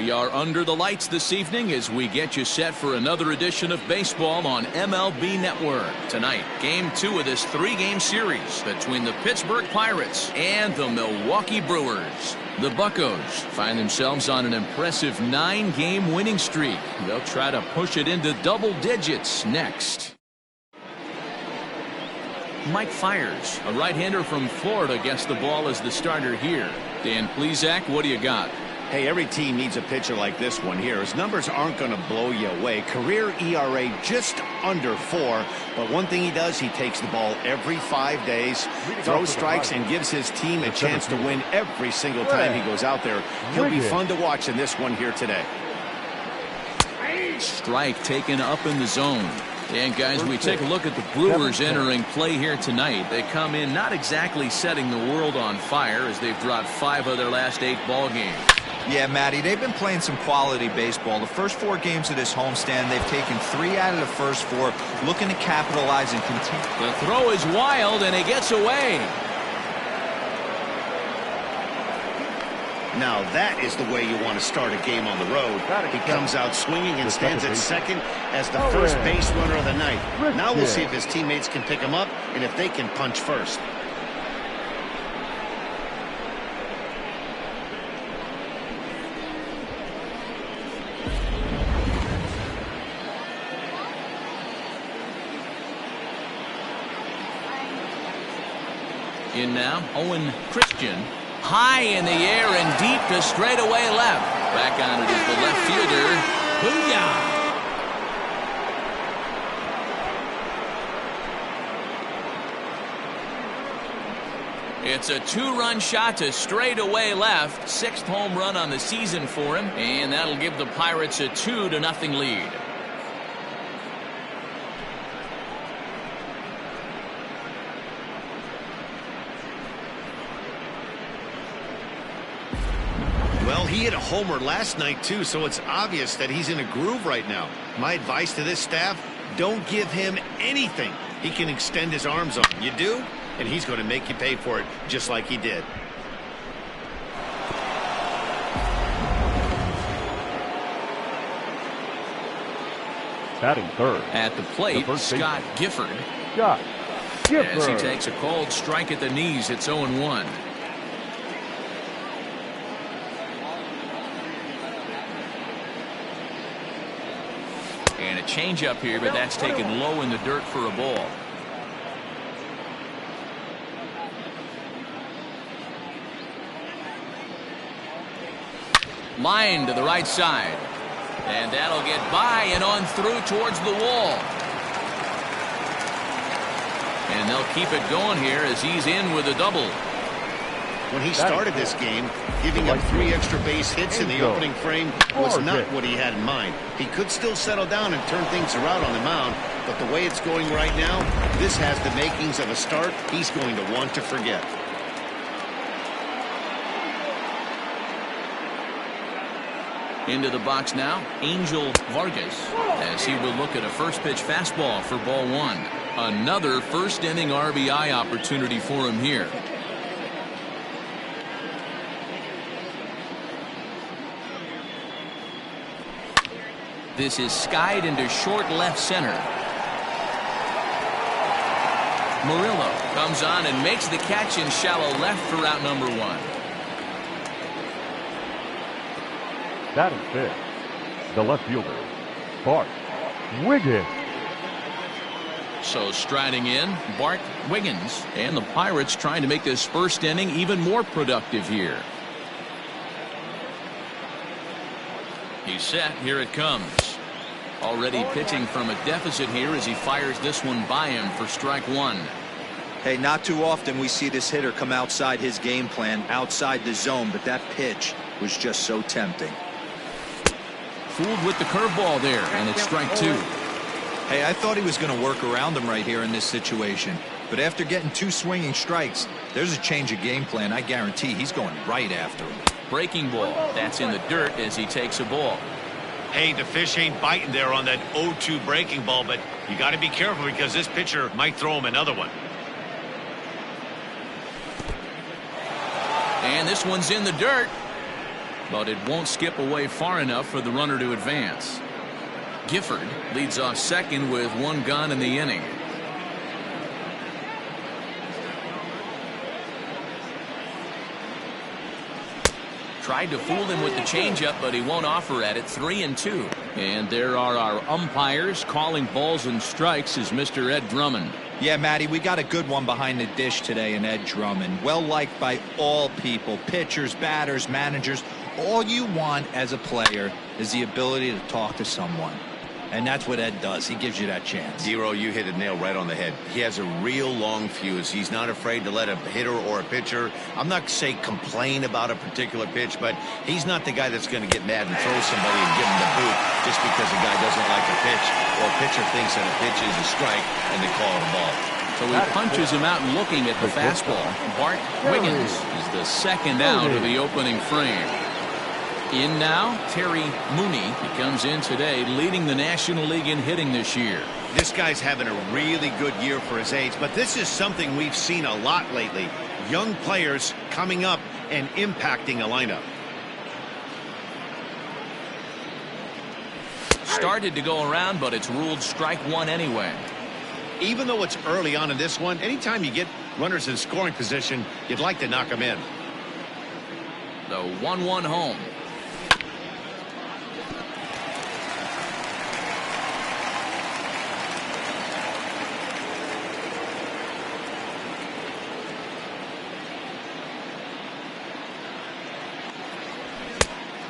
We are under the lights this evening as we get you set for another edition of baseball on MLB Network. Tonight, Game 2 of this 3-game series between the Pittsburgh Pirates and the Milwaukee Brewers. The Buccos find themselves on an impressive 9-game winning streak. They'll try to push it into double digits next. Mike Fiers, a right-hander from Florida, gets the ball as the starter here. Dan Plesac, what do you got? Hey, every team needs a pitcher like this one here. His numbers aren't going to blow you away. Career ERA just under 4. But one thing he does, he takes the ball every 5 days, throws strikes, and gives his team a chance to win every single time he goes out there. He'll be fun to watch in this one here today. Strike taken up in the zone. And guys, we take a look at the Brewers entering play here tonight. They come in not exactly setting the world on fire as they've dropped 5 of their last 8 ball games. Yeah, Matty, they've been playing some quality baseball. The first 4 games of this homestand, they've taken 3 out of the first 4, looking to capitalize and continue. The throw is wild, and he gets away. Now that is the way you want to start a game on the road. He comes out swinging and stands at second as the first base runner of the night. Now we'll see if his teammates can pick him up and if they can punch first. In now, Owen Christian. High in the air and deep to straightaway left. Back on it is the left fielder, Booyah! It's a 2-run shot to straightaway left. 6th home run on the season for him, and that'll give the Pirates a 2-0 lead. Well, he hit a homer last night, too, so it's obvious that he's in a groove right now. My advice to this staff, don't give him anything he can extend his arms on. You do, and he's going to make you pay for it, just like he did. Batting third. At the plate, Scott Gifford. As he takes a cold strike at the knees, it's 0-1. And a changeup here, but that's taken low in the dirt for a ball. Line to the right side. And that'll get by and on through towards the wall. And they'll keep it going here as he's in with a double. When he started this game, giving up 3 extra base hits in the opening frame was not what he had in mind. He could still settle down and turn things around on the mound, but the way it's going right now, this has the makings of a start he's going to want to forget. Into the box now, Angel Vargas, as he will look at a first pitch fastball for ball 1. Another first inning RBI opportunity for him here. This is skied into short left center. Murillo comes on and makes the catch in shallow left for out number 1. Batting fifth, the left fielder, Bart Wiggins. So striding in, Bart Wiggins, and the Pirates trying to make this first inning even more productive here. He's set. Here it comes. Already pitching from a deficit here as he fires this one by him for strike 1. Hey, not too often we see this hitter come outside his game plan, outside the zone, but that pitch was just so tempting. Fooled with the curveball there, and it's strike 2. Hey, I thought he was going to work around him right here in this situation, but after getting 2 swinging strikes, there's a change of game plan. I guarantee he's going right after him. Breaking ball. That's in the dirt as he takes a ball. Hey, the fish ain't biting there on that 0-2 breaking ball, but you got to be careful because this pitcher might throw him another one. And this one's in the dirt. but it won't skip away far enough for the runner to advance. Gifford leads off second with one gone in the inning. Tried to fool him with the changeup, but he won't offer at it. 3-2. And there are our umpires calling balls and strikes is Mr. Ed Drummond. Yeah, Matty, we got a good one behind the dish today in Ed Drummond. Well liked by all people, pitchers, batters, managers. All you want as a player is the ability to talk to someone. And that's what Ed does. He gives you that chance. Zero, you hit a nail right on the head. He has a real long fuse. He's not afraid to let a hitter or a pitcher, I'm not say complain about a particular pitch, but he's not the guy that's going to get mad and throw somebody and give him the boot just because a guy doesn't like a pitch or a pitcher thinks that a pitch is a strike and they call it a ball. So he punches him out looking at the fastball. Bart Wiggins is the second out of the opening frame. In now, Terry Mooney. He comes in today leading the National League in hitting this year. This guy's having a really good year for his age, but this is something we've seen a lot lately. Young players coming up and impacting a lineup. Started to go around, but it's ruled strike one anyway. Even though it's early on in this one, anytime you get runners in scoring position, you'd like to knock them in. The 1-1 home.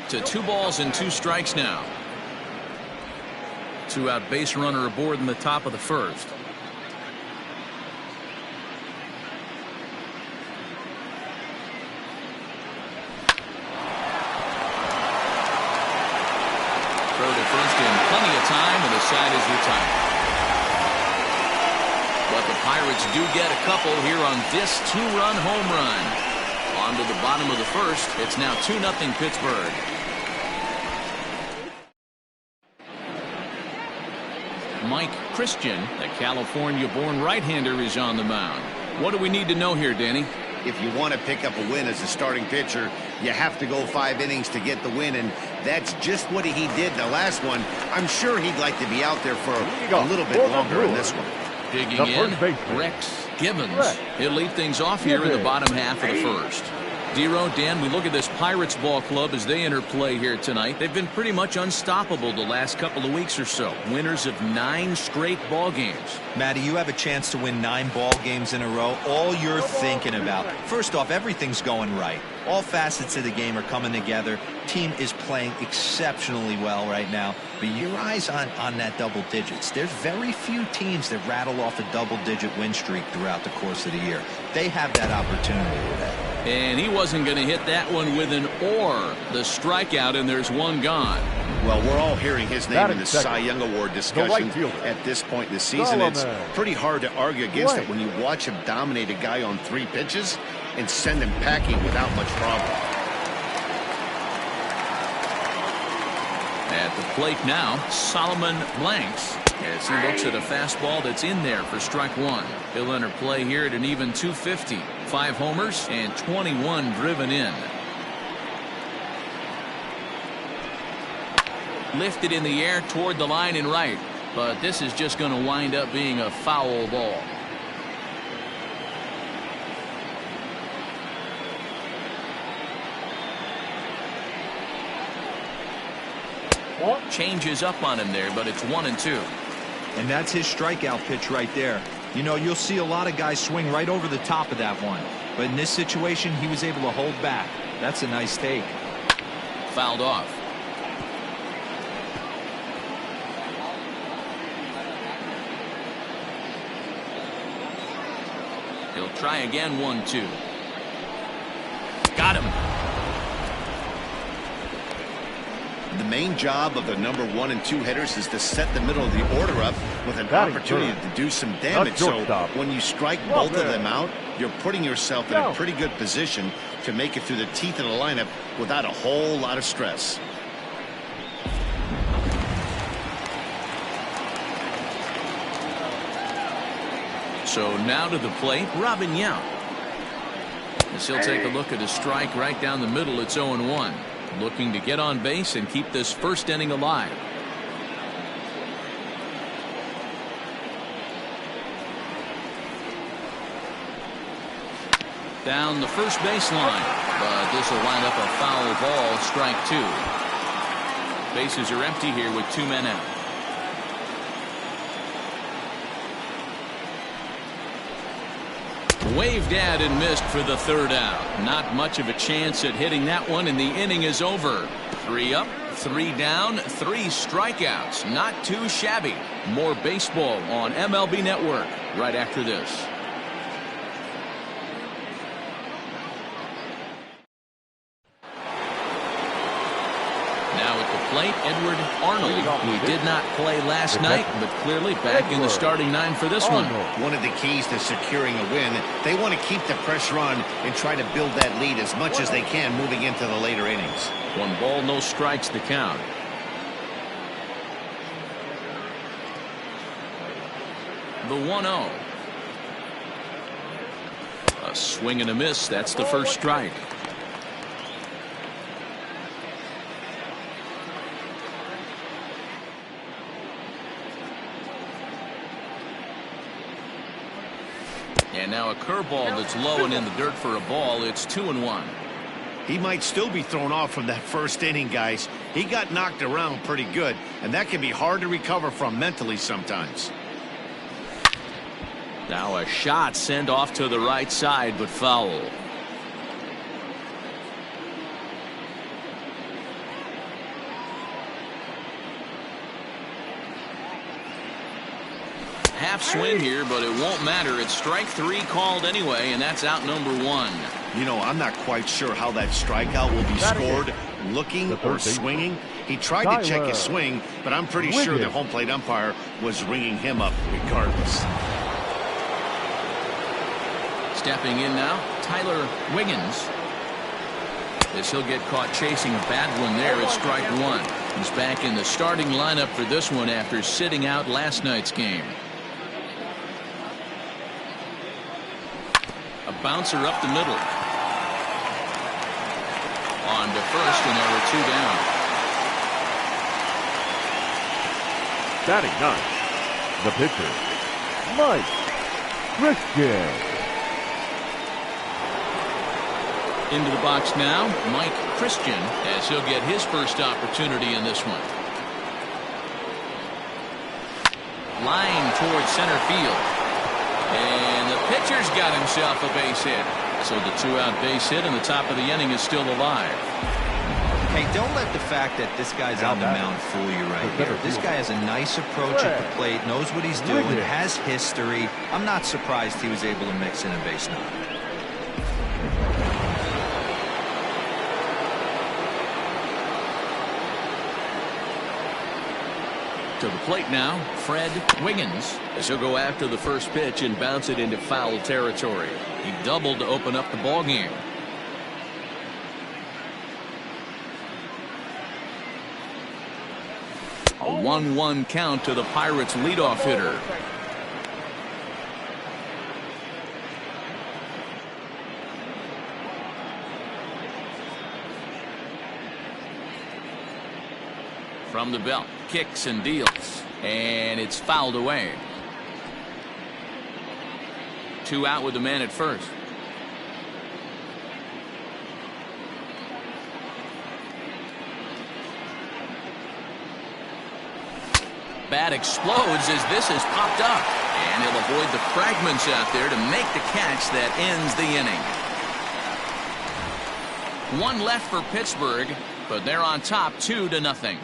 To 2 balls and 2 strikes now. 2-out base runner aboard in the top of the first. Throw to first in plenty of time, and the side is retired. But the Pirates do get a couple here on this 2-run home run. On to the bottom of the first. It's now 2-0 Pittsburgh. Mike Christian, the California-born right-hander, is on the mound. What do we need to know here, Danny? If you want to pick up a win as a starting pitcher, you have to go 5 innings to get the win, and that's just what he did the last one. I'm sure he'd like to be out there for a little bit longer in this one. Digging in, Rex Gibbons. He'll lead things off here in the bottom half of the first. Dero, Dan, we look at this Pirates ball club as they enter play here tonight. They've been pretty much unstoppable the last couple of weeks or so. Winners of 9 straight ball games. Matty, you have a chance to win 9 ball games in a row. All you're thinking about, first off, everything's going right. All facets of the game are coming together. Team is playing exceptionally well right now. But your eyes on that double digits. There's very few teams that rattle off a double-digit win streak throughout the course of the year. They have that opportunity today. And he wasn't going to hit that one with an or. The strikeout, and there's one gone. Well, we're all hearing his name in the Cy Young Award discussion at this point in the season. It's pretty hard to argue against it when you watch him dominate a guy on 3 pitches and send him packing without much problem. At the plate now, Solomon Blanks, as he looks at a fastball that's in there for strike one. He'll enter play here at an even 250. 5 homers and 21 driven in. Lifted in the air toward the line and right, but this is just going to wind up being a foul ball. Changes up on him there, but it's 1-2. And that's his strikeout pitch right there. You know, you'll see a lot of guys swing right over the top of that one. But in this situation, he was able to hold back. That's a nice take. Fouled off. He'll try again, 1-2. Got him. The main job of the number 1 and 2 hitters is to set the middle of the order up with an opportunity to do some damage. So when you strike both of them out, you're putting yourself in a pretty good position to make it through the teeth of the lineup without a whole lot of stress. So now to the plate, Robin Yount. As he'll take a look at a strike right down the middle, it's 0-1. looking to get on base and keep this first inning alive. Down the first baseline, but this will wind up a foul ball, strike 2. Bases are empty here with 2 men out. Waved at and missed for the 3rd out. Not much of a chance at hitting that one, and the inning is over. 3 up, 3 down, 3 strikeouts. Not too shabby. More baseball on MLB Network right after this. Now at the plate, Edward Arnold, who did not play last night, but clearly back in the starting 9 for this one. One of the keys to securing a win, they want to keep the pressure on and try to build that lead as much as they can moving into the later innings. 1 ball, no strikes to count. The 1-0. A swing and a miss. That's the first strike. And now a curveball that's low and in the dirt for a ball. It's 2-1. He might still be thrown off from that first inning, guys. He got knocked around pretty good, and that can be hard to recover from mentally sometimes. Now a shot sent off to the right side, but foul. Half swing here, but it won't matter. It's strike 3 called anyway, and that's out number 1. You know, I'm not quite sure how that strikeout will be scored. Looking or swinging. He tried to check his swing, but I'm pretty sure the home plate umpire was ringing him up regardless. Stepping in now, Tyler Wiggins. As he'll get caught chasing a bad one there at strike 1. He's back in the starting lineup for this one after sitting out last night's game. A bouncer up the middle. On to first, and there were 2 down. Batting 9, the pitcher, Mike Christian. Into the box now, Mike Christian, as he'll get his first opportunity in this one. Line towards center field. And the pitcher's got himself a base hit. So the 2-out base hit and the top of the inning is still alive. Hey, don't let the fact that this guy's on the mound fool you right here. This guy has a nice approach at the plate, knows what he's doing, has history. I'm not surprised he was able to mix in a base knock. To the plate now, Fred Wiggins, as he'll go after the first pitch and bounce it into foul territory. He doubled to open up the ball game. A 1-1 count to the Pirates leadoff hitter. From the belt, kicks and deals, and it's fouled away. 2 out with the man at first. Bat explodes as this has popped up, and he'll avoid the fragments out there to make the catch that ends the inning. 1 left for Pittsburgh, but they're on top 2-0.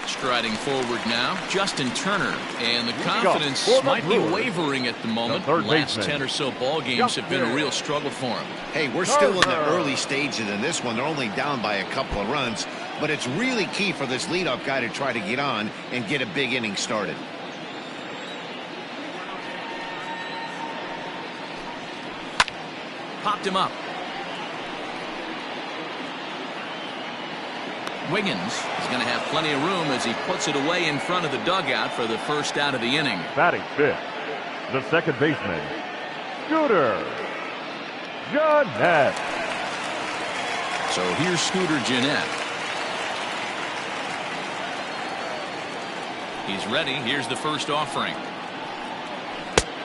Striding forward now, Justin Turner, and the confidence might be wavering at the moment. The last 10 or so ball games have been a real struggle for him. Hey, we're still in the early stages in this one. They're only down by a couple of runs, but it's really key for this leadoff guy to try to get on and get a big inning started. Popped him up. Wiggins is going to have plenty of room as he puts it away in front of the dugout for the first out of the inning. Batting fifth, the second baseman, Scooter Gennett. So here's Scooter Gennett. He's ready. Here's the first offering.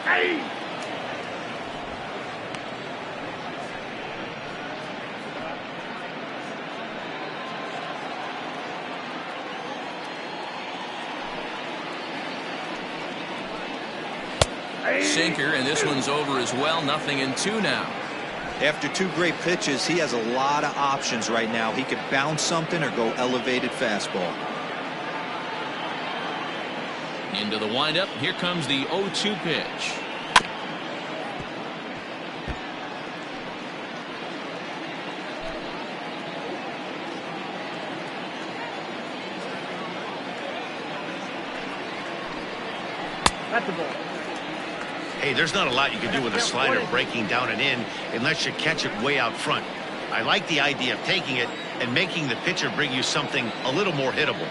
Hey! Sinker, and this one's over as well. 0-2 now. After two great pitches, he has a lot of options right now. He could bounce something or go elevated fastball. Into the windup. Here comes the 0-2 pitch. That's the ball. Hey, there's not a lot you can do with a slider breaking down and in unless you catch it way out front. I like the idea of taking it and making the pitcher bring you something a little more hittable.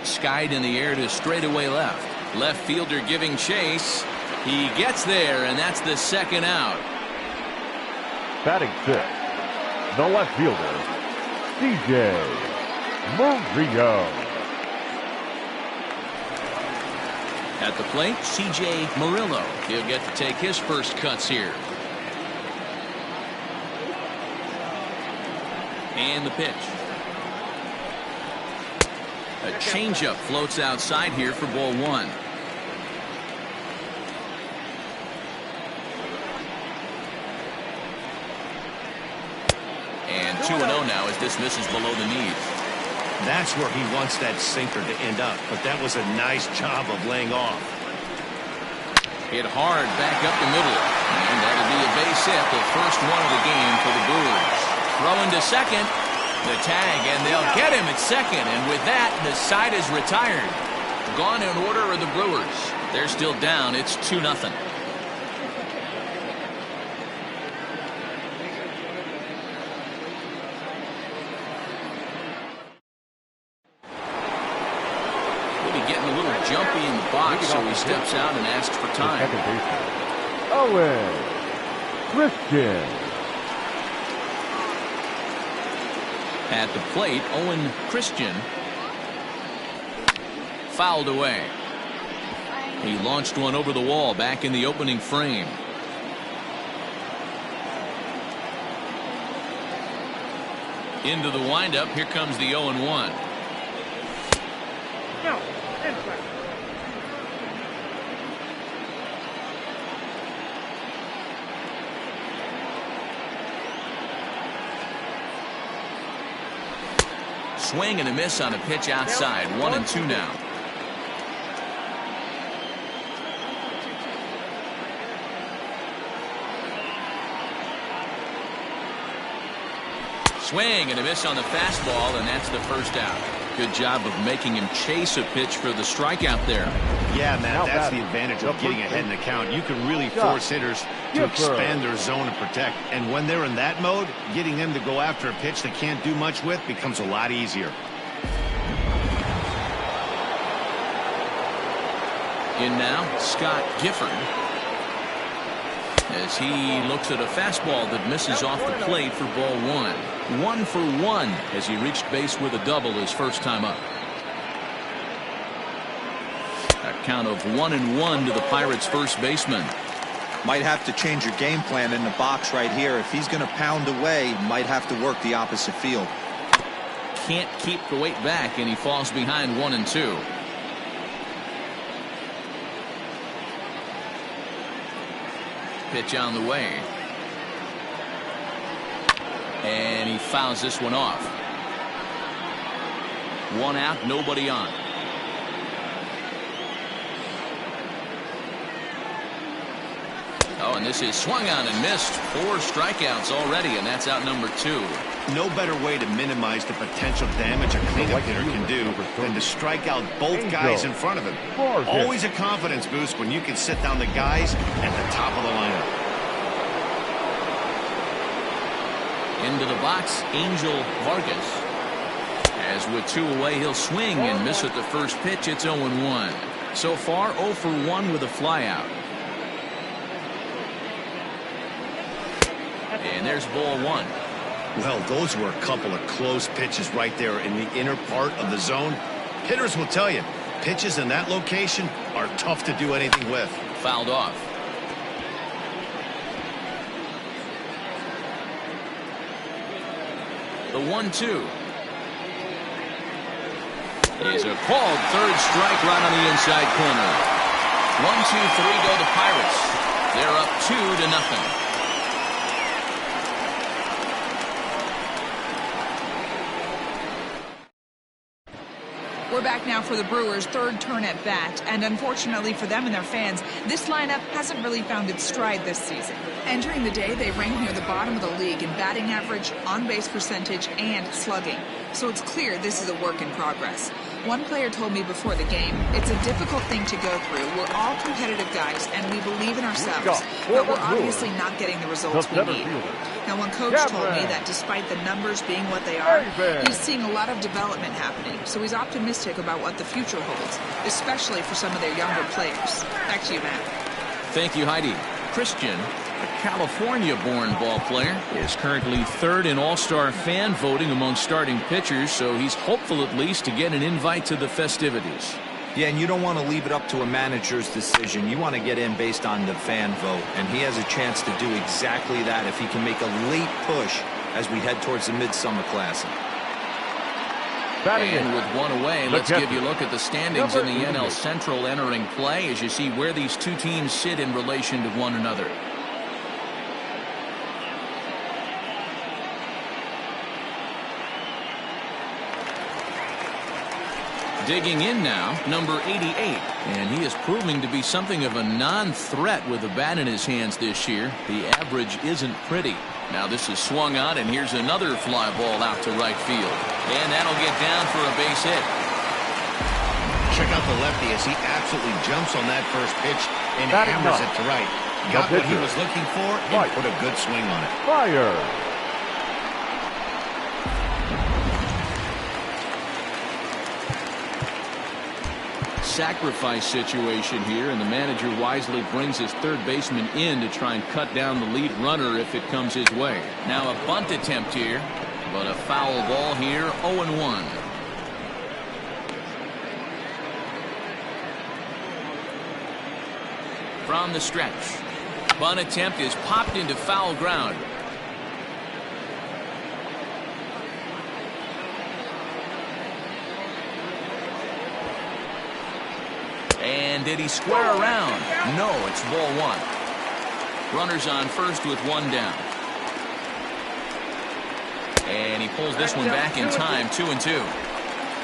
Skied in the air to straightaway left. Left fielder giving chase. He gets there, and that's the second out. Batting fifth, the left fielder, C.J. Murillo. At the plate, C.J. Murillo. He'll get to take his first cuts here. And the pitch. A changeup floats outside here for ball one. And 2-0 now as this misses below the knees. That's where he wants that sinker to end up, but that was a nice job of laying off. Hit hard back up the middle, and that'll be a base hit, the first one of the game for the Brewers. Throwing to second, the tag, and they'll get him at second, and with that, the side is retired. Gone in order are the Brewers. They're still down. It's 2-0. Getting a little jumpy in the box, so he steps out and asks for time. Owen Christian. At the plate, Owen Christian fouled away. He launched one over the wall back in the opening frame. Into the windup. Here comes the 0-1. Swing and a miss on a pitch outside. 1-2 now. Swing and a miss on the fastball, and that's the first out. Good job of making him chase a pitch for the strikeout there. Yeah, man, that's the advantage of getting ahead in the count. You can really force hitters to expand their zone and protect. And when they're in that mode, getting them to go after a pitch they can't do much with becomes a lot easier. In now, Scott Gifford, as he looks at a fastball that misses off the plate for ball one. 1 for 1 as he reached base with a double his first time up. A count of 1-1 to the Pirates' first baseman. Might have to change your game plan in the box right here. If he's going to pound away, might have to work the opposite field. Can't keep the weight back, and he falls behind 1-2. Pitch on the way. And he fouls this one off. 1 out, nobody on. Oh, and this is swung on and missed. 4 strikeouts already, and that's out number 2. No better way to minimize the potential damage a cleanup hitter can do than to strike out both guys in front of him. Always a confidence boost when you can sit down the guys at the top of the lineup. Into the box, Angel Vargas. As with 2 away, he'll swing and miss at the first pitch. It's 0-1. So far, 0 for 1 with a flyout. And there's ball 1. Well, those were a couple of close pitches right there in the inner part of the zone. Hitters will tell you, pitches in that location are tough to do anything with. Fouled off. The 1-2 is a called third strike right on the inside corner. 1-2-3 go the Pirates. They're up 2-0. We're back now for the Brewers' third turn at bat, and unfortunately for them and their fans, this lineup hasn't really found its stride this season. Entering the day, they rank near the bottom of the league in batting average, on-base percentage, and slugging. So it's clear this is a work in progress. One player told me before the game, it's a difficult thing to go through. We're all competitive guys, and we believe in ourselves, but we're obviously not getting the results we need. Now, one coach told me that despite the numbers being what they are, he's seeing a lot of development happening, so he's optimistic about what the future holds, especially for some of their younger players. Back to you, Matt. Thank you, Heidi. Christian, a California-born ball player, is currently third in All-Star fan voting among starting pitchers, so he's hopeful at least to get an invite to the festivities. Yeah, and you don't want to leave it up to a manager's decision. You want to get in based on the fan vote, and he has a chance to do exactly that if he can make a late push as we head towards the Midsummer Classic. And with 1 away, let's give you a look at the standings in the NL Central entering play as you see where these two teams sit in relation to one another. Digging in now, number 88, and he is proving to be something of a non-threat with a bat in his hands this year. The average isn't pretty. Now this is swung on, and here's another fly ball out to right field, and that'll get down for a base hit. Check out the lefty as he absolutely jumps on that first pitch and hammers it to right. Got what he was looking for and put a good swing on it. Fire. Sacrifice situation here, and the manager wisely brings his third baseman in to try and cut down the lead runner if it comes his way. Now a bunt attempt here, but a foul ball here. 0-1. From the stretch, bunt attempt is popped into foul ground. And did he square around? No, it's ball 1. Runners on first with 1 down. And he pulls this one back in time. 2-2.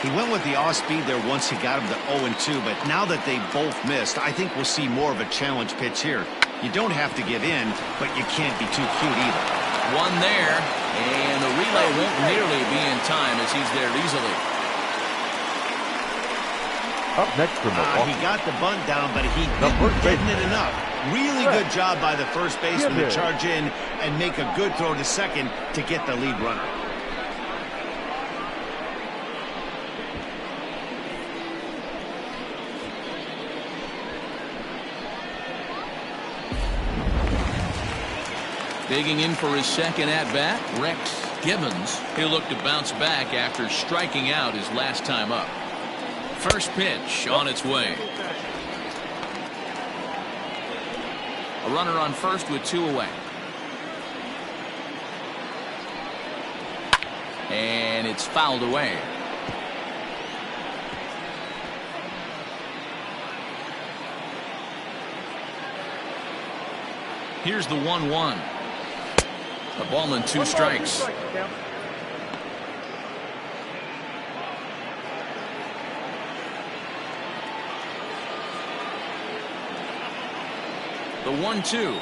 He went with the off speed there once he got him to 0-2, but now that they both missed, I think we'll see more of a challenge pitch here. You don't have to give in, but you can't be too cute either. One there, and the relay won't nearly be in time as he's there easily. Up next from Milwaukee. He got the bunt down, but he didn't get it enough. Really good job by the first baseman to charge in and make a good throw to second to get the lead runner. Digging in for his second at-bat, Rex Gibbons. He'll look to bounce back after striking out his last time up. First pitch on its way. A runner on first with 2 away. And it's fouled away. Here's the 1-1. A ball and 2 strikes. The 1-2.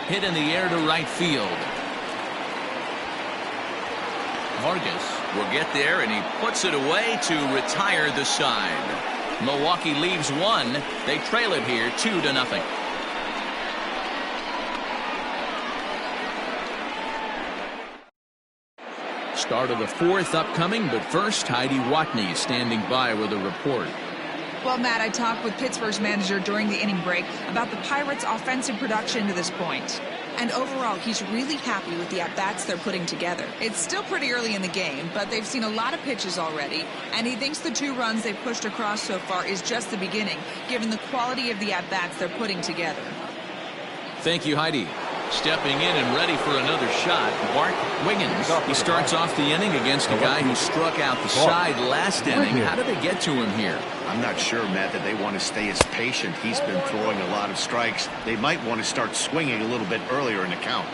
Hit in the air to right field. Vargas will get there, and he puts it away to retire the side. Milwaukee leaves 1. They trail it here 2-0. Start of the fourth upcoming, but first, Heidi Watney is standing by with a report. Well, Matt, I talked with Pittsburgh's manager during the inning break about the Pirates' offensive production to this point. And overall, he's really happy with the at-bats they're putting together. It's still pretty early in the game, but they've seen a lot of pitches already, and he thinks the 2 runs they've pushed across so far is just the beginning, given the quality of the at-bats they're putting together. Thank you, Heidi. Stepping in and ready for another shot, Bart Wiggins. He starts off the inning against a guy who struck out the side last inning. How did they get to him here? I'm not sure, Matt, that they want to stay as patient. He's been throwing a lot of strikes. They might want to start swinging a little bit earlier in the count.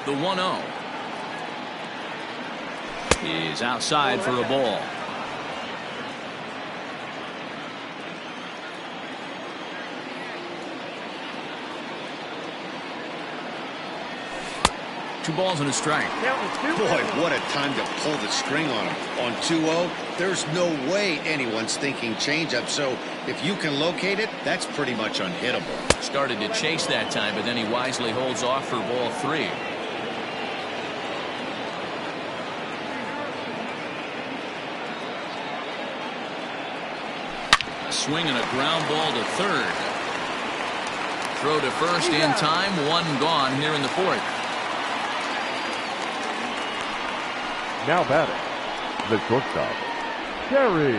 The 1-0 is outside for a ball. Two balls and a strike. Boy, what a time to pull the string on him. On 2-0, there's no way anyone's thinking changeup, so if you can locate it, that's pretty much unhittable. Started to chase that time, but then he wisely holds off for ball 3. A swing and a ground ball to third. Throw to first in time, 1 gone here in the fourth. Now batting, the shortstop, Terry.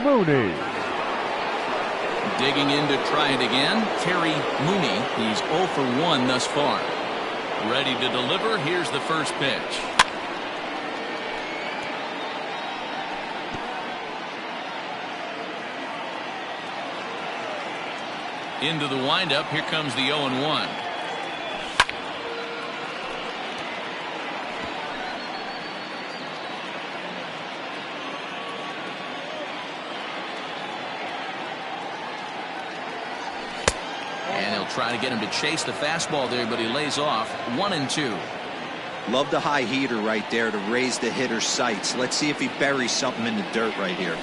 Mooney. Digging in to try it again, Terry Mooney. He's 0 for 1 thus far. Ready to deliver. Here's the first pitch. Into the windup. Here comes the 0-1. And he'll try to get him to chase the fastball there, but he lays off. 1-2. Love the high heater right there to raise the hitter's sights. Let's see if he buries something in the dirt right here.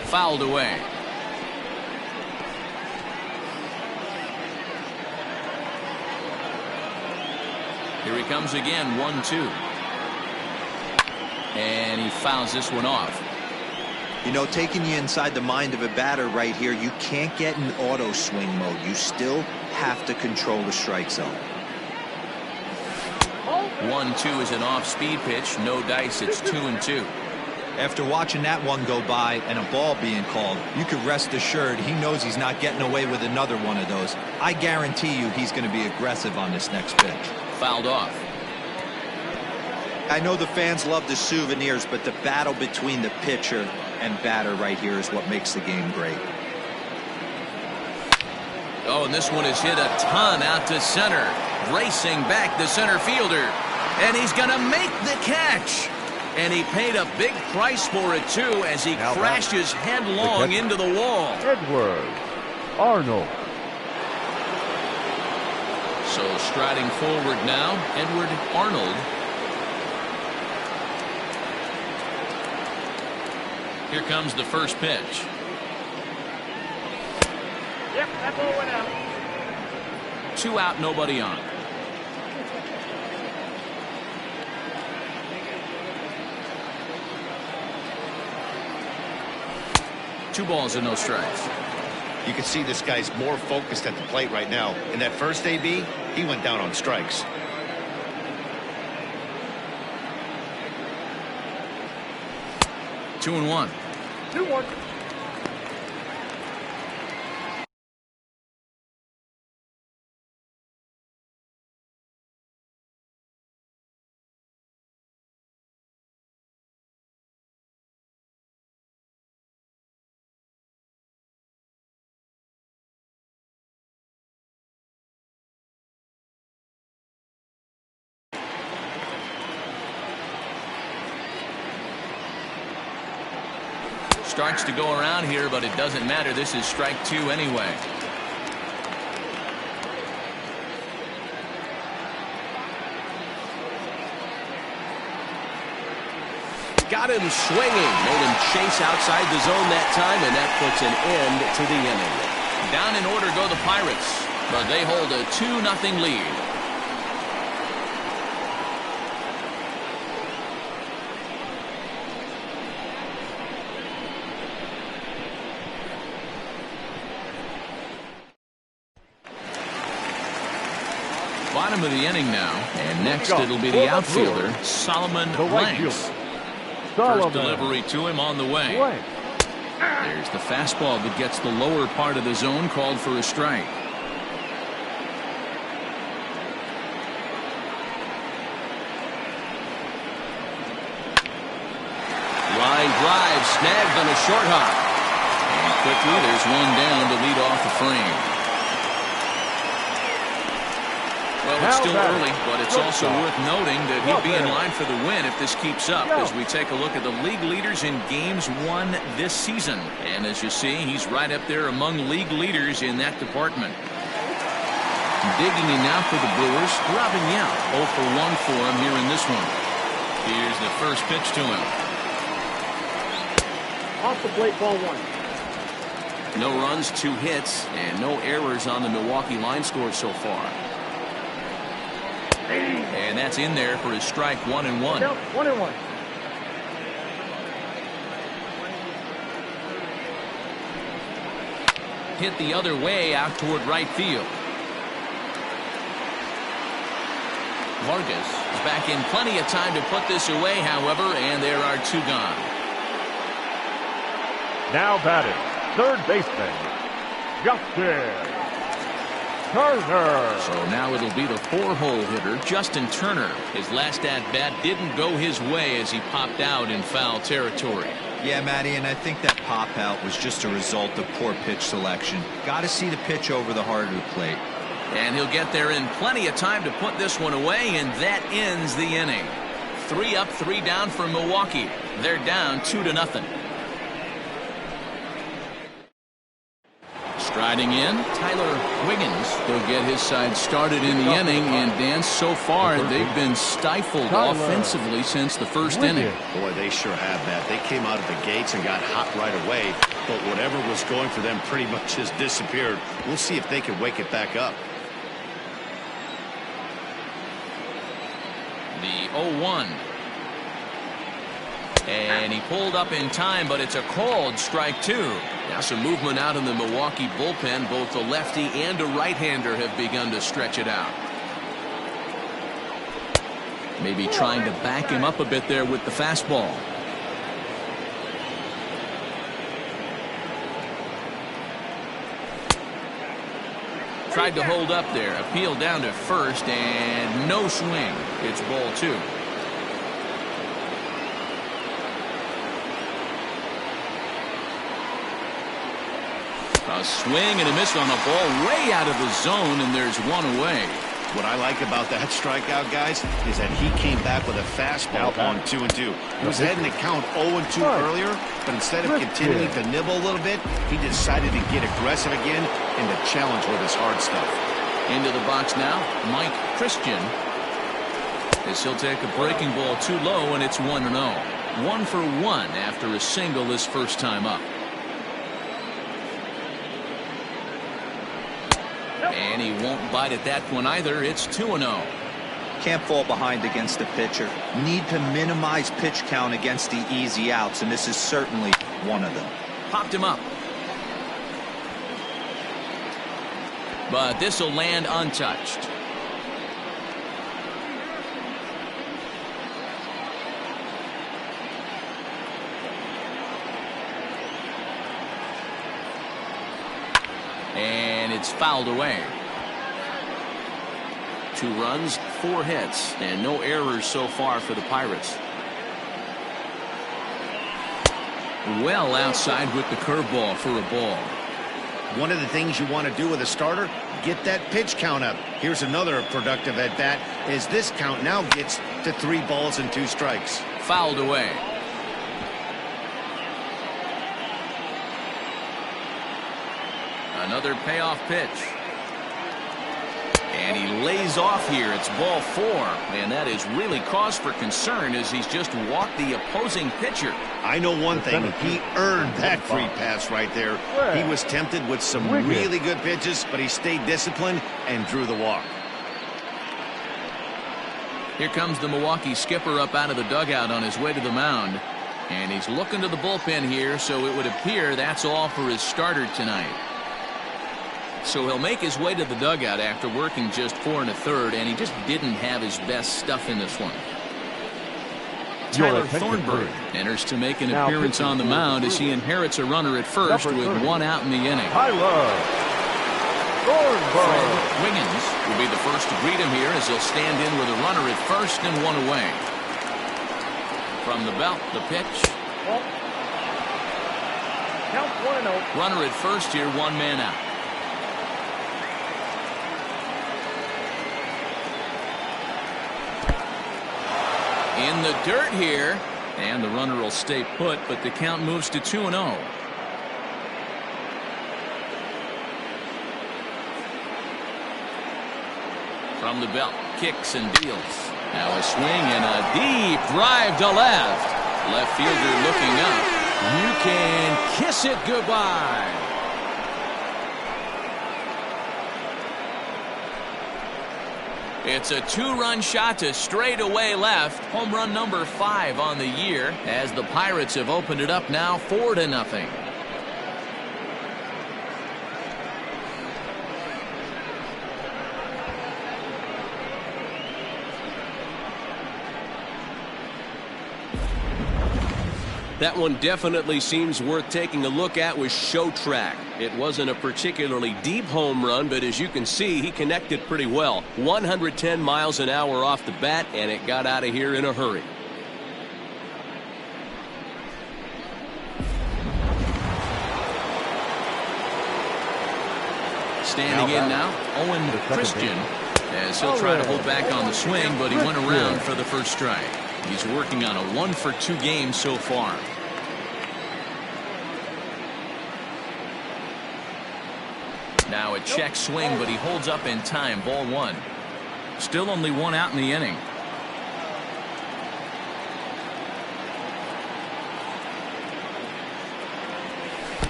Fouled away. Here he comes again, 1-2. And he fouls this one off. You know, taking you inside the mind of a batter right here, you can't get in auto swing mode. You still have to control the strike zone. 1-2 is an off-speed pitch. No dice. It's 2-2. After watching that one go by and a ball being called, you could rest assured he knows he's not getting away with another one of those. I guarantee you he's going to be aggressive on this next pitch. Fouled off. I know the fans love the souvenirs, but the battle between the pitcher and batter right here is what makes the game great. Oh, and this one is hit a ton out to center. Racing back the center fielder. And he's going to make the catch. And he paid a big price for it, too, as he crashes headlong into the wall. Edward Arnold. So striding forward now, Edward Arnold. Here comes the first pitch. Yep, that ball went out. 2 out, nobody on. Two balls and no strikes. You can see this guy's more focused at the plate right now. In that first AB, he went down on strikes. Two and one. 2-1. Starts to go around here, but it doesn't matter. This is strike 2 anyway. got him swinging. Made him chase outside the zone that time, and that puts an end to the inning. Down in order go the Pirates, but they hold a 2-0 lead. Bottom of the inning now, and next it'll be the outfielder, Solomon Blanks. First delivery to him on the way. There's the fastball that gets the lower part of the zone, called for a strike. Line drive snagged on a short hop. And quickly there's one down to lead off the frame. Well, it's still early, but it's also worth noting that he'd be in line for the win if this keeps up as we take a look at the league leaders in games won this season. And as you see, he's right up there among league leaders in that department. Digging in now for the Brewers, Robin Yount, 0 for 1 for him here in this one. Here's the first pitch to him. Off the plate, ball 1. No runs, 2 hits, and no errors on the Milwaukee line score so far. And that's in there for his strike, 1-1. 1-1. Hit the other way out toward right field. Vargas is back in plenty of time to put this away, however, and there are 2 gone. Now batting, third baseman, Justin Turner. So now it'll be the 4-hole hitter, Justin Turner. His last at-bat didn't go his way as he popped out in foul territory. Yeah, Matty, and I think that pop-out was just a result of poor pitch selection. Got to see the pitch over the heart of the plate. And he'll get there in plenty of time to put this one away, and that ends the inning. 3 up, 3 down for Milwaukee. They're down 2-0. Striding in, Tyler Wiggins. He'll get his side started in the inning, and Dan, so far they've been stifled offensively since the first inning. Boy, they sure have that. They came out of the gates and got hot right away, but whatever was going for them pretty much has disappeared. We'll see if they can wake it back up. The 0-1. And he pulled up in time, but it's a called strike 2. Now some movement out in the Milwaukee bullpen. Both a lefty and a right-hander have begun to stretch it out. Maybe trying to back him up a bit there with the fastball. Tried to hold up there. Appeal down to first, and no swing. It's ball 2. A swing and a miss on a ball way out of the zone, and there's one away. What I like about that strikeout, guys, is that he came back with a fastball on 2-2. He was heading to count 0-2 earlier, but instead of continuing to nibble a little bit, he decided to get aggressive again and to challenge with his hard stuff. Into the box now, Mike Christian. As he'll take a breaking ball too low, and it's 1-0. 1 for 1 after a single his first time up. And he won't bite at that one either. It's 2-0. Can't fall behind against the pitcher. Need to minimize pitch count against the easy outs, and this is certainly one of them. Popped him up. But this will land untouched. And it's fouled away. 2 runs, 4 hits, and no errors so far for the Pirates. Well outside with the curveball for a ball. One of the things you want to do with a starter, get that pitch count up. Here's another productive at bat as this count now gets to 3 balls and 2 strikes. Fouled away. Another payoff pitch. And he lays off here. It's ball 4. And that is really cause for concern as he's just walked the opposing pitcher. I know one thing. He earned that free pass right there. He was tempted with some really good pitches, but he stayed disciplined and drew the walk. Here comes the Milwaukee skipper up out of the dugout on his way to the mound. And he's looking to the bullpen here, so it would appear that's all for his starter tonight. So he'll make his way to the dugout after working just 4 1/3, and he just didn't have his best stuff in this one. Tyler Thornburg enters to make an appearance on the mound as he inherits a runner at first with 1 out in the inning. Tyler Thornburg. Wiggins will be the first to greet him here as he'll stand in with a runner at first and 1 away. From the belt, the pitch. Count 1-0. Runner at first here, 1 man out. In the dirt here, and the runner will stay put, but the count moves to 2-0. From the belt, kicks and deals. Now a swing and a deep drive to left. Left fielder looking up. You can kiss it goodbye. It's a 2-run shot to straightaway left. Home run number 5 on the year as the Pirates have opened it up now 4-0. That one definitely seems worth taking a look at with Show Track. It wasn't a particularly deep home run, but as you can see, he connected pretty well. 110 miles an hour off the bat, and it got out of here in a hurry. Standing in now, Owen Christian, as he'll try to hold back on the swing, but he went around for the first strike. He's working on a 1-for-2 game so far. Now a check swing, but he holds up in time. Ball 1. Still only 1 out in the inning.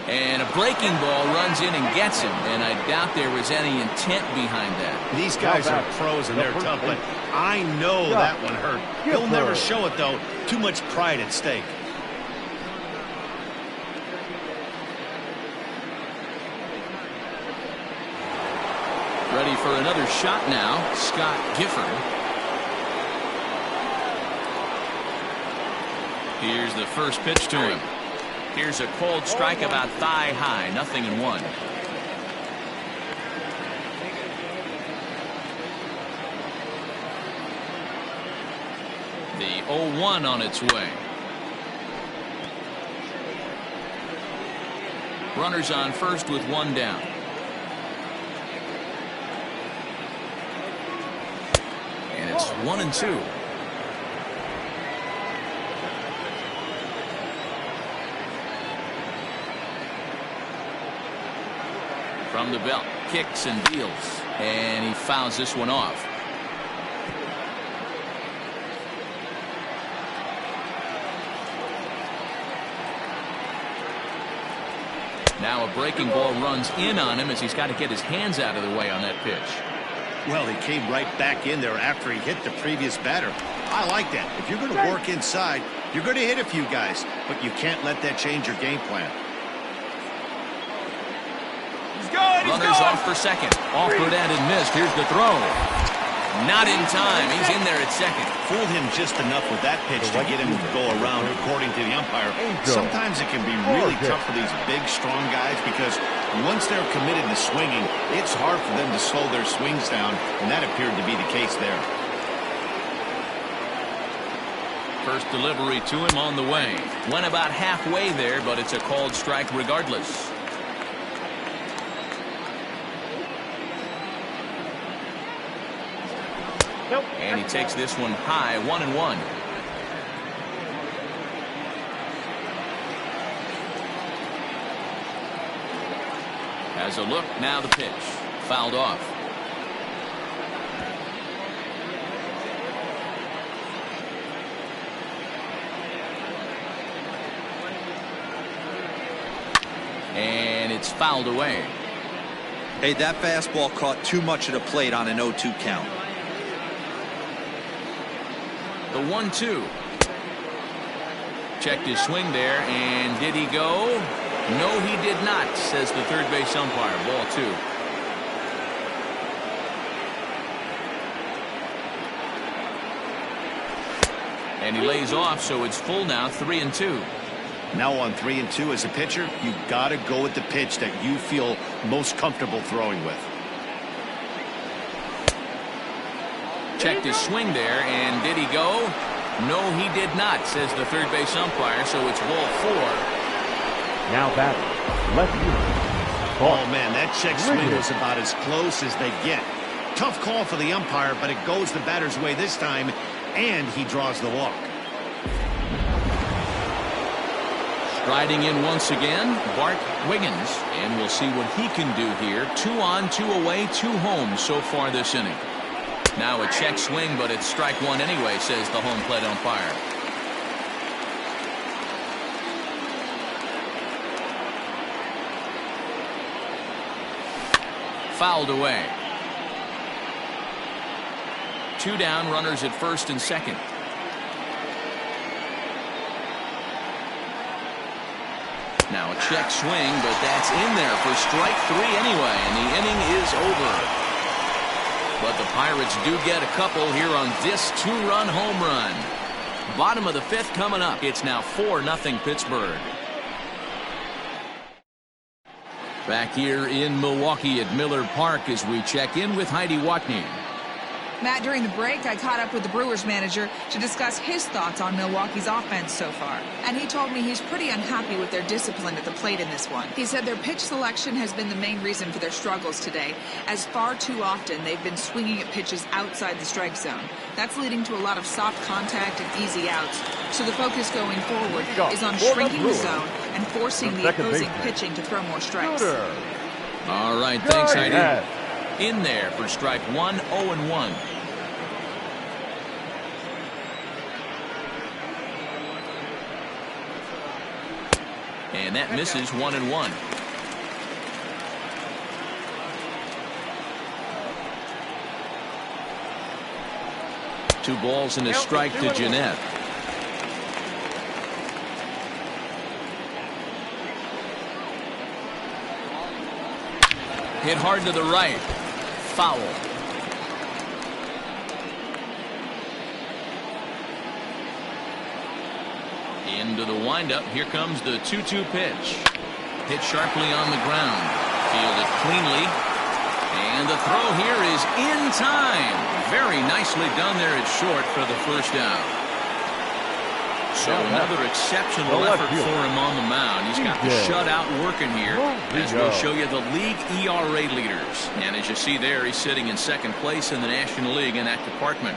And a breaking ball runs in and gets him, and I doubt there was any intent behind that. These guys are pros and they're tough, but I know that one hurt. He'll never show it, though. Too much pride at stake. Ready for another shot now, Scott Gifford. Here's the first pitch to him. Here's a cold strike about thigh high, 0-1. The 0-1 on its way. Runners on first with 1 down. And it's 1-2. From the belt, kicks and deals, and he fouls this one off. Now a breaking ball runs in on him as he's got to get his hands out of the way on that pitch. Well, he came right back in there after he hit the previous batter. I like that. If you're going to work inside, you're going to hit a few guys, but you can't let that change your game plan. Runners off for second. Offered and missed. Here's the throw. Not in time. He's in there at second. Fooled him just enough with that pitch to get him to go around, according to the umpire. Sometimes it can be really tough for these big, strong guys because once they're committed to swinging, it's hard for them to slow their swings down, and that appeared to be the case there. First delivery to him on the way. Went about halfway there, but it's a called strike regardless. And he takes this one high, 1-1. Has a look, now the pitch. Fouled off. And it's fouled away. Hey, that fastball caught too much of the plate on an 0-2 count. The 1-2. Checked his swing there, and did he go? No, he did not, says the third base umpire. Ball 2. And he lays off, so it's full now, 3-2. Now on 3-2 as a pitcher, you got to go with the pitch that you feel most comfortable throwing with. Checked his swing there, and did he go? No, he did not, says the third base umpire, so it's ball 4. Now batting, left field. Oh, man, that check swing was about as close as they get. Tough call for the umpire, but it goes the batter's way this time, and he draws the walk. Striding in once again, Bart Wiggins, and we'll see what he can do here. 2 on, 2 away, 2 home so far this inning. Now a check swing, but it's strike 1 anyway, says the home plate umpire. Fouled away. 2 down, runners at first and second. Now a check swing, but that's in there for strike 3 anyway, and the inning is over. But the Pirates do get a couple here on this 2-run home run. Bottom of the 5th coming up. It's now 4-0 Pittsburgh. Back here in Milwaukee at Miller Park as we check in with Heidi Watney. Matt, during the break, I caught up with the Brewers manager to discuss his thoughts on Milwaukee's offense so far. And he told me he's pretty unhappy with their discipline at the plate in this one. He said their pitch selection has been the main reason for their struggles today, as far too often they've been swinging at pitches outside the strike zone. That's leading to a lot of soft contact and easy outs. So the focus going forward is on shrinking the zone and forcing the opposing pitching to throw more strikes. All right, thanks, Heidi. In there for strike 1, 0-1. And that misses 1-1. Two balls and a strike to Jeanette. Hit hard to the right. Foul. Into the windup. Here comes the 2-2 pitch. Hit sharply on the ground. Fielded cleanly. And the throw here is in time. Very nicely done there at short for the first out. So another exceptional effort for him on the mound. He's got the shutout working here as we'll show you the league ERA leaders. And as you see there, he's sitting in second place in the National League in that department.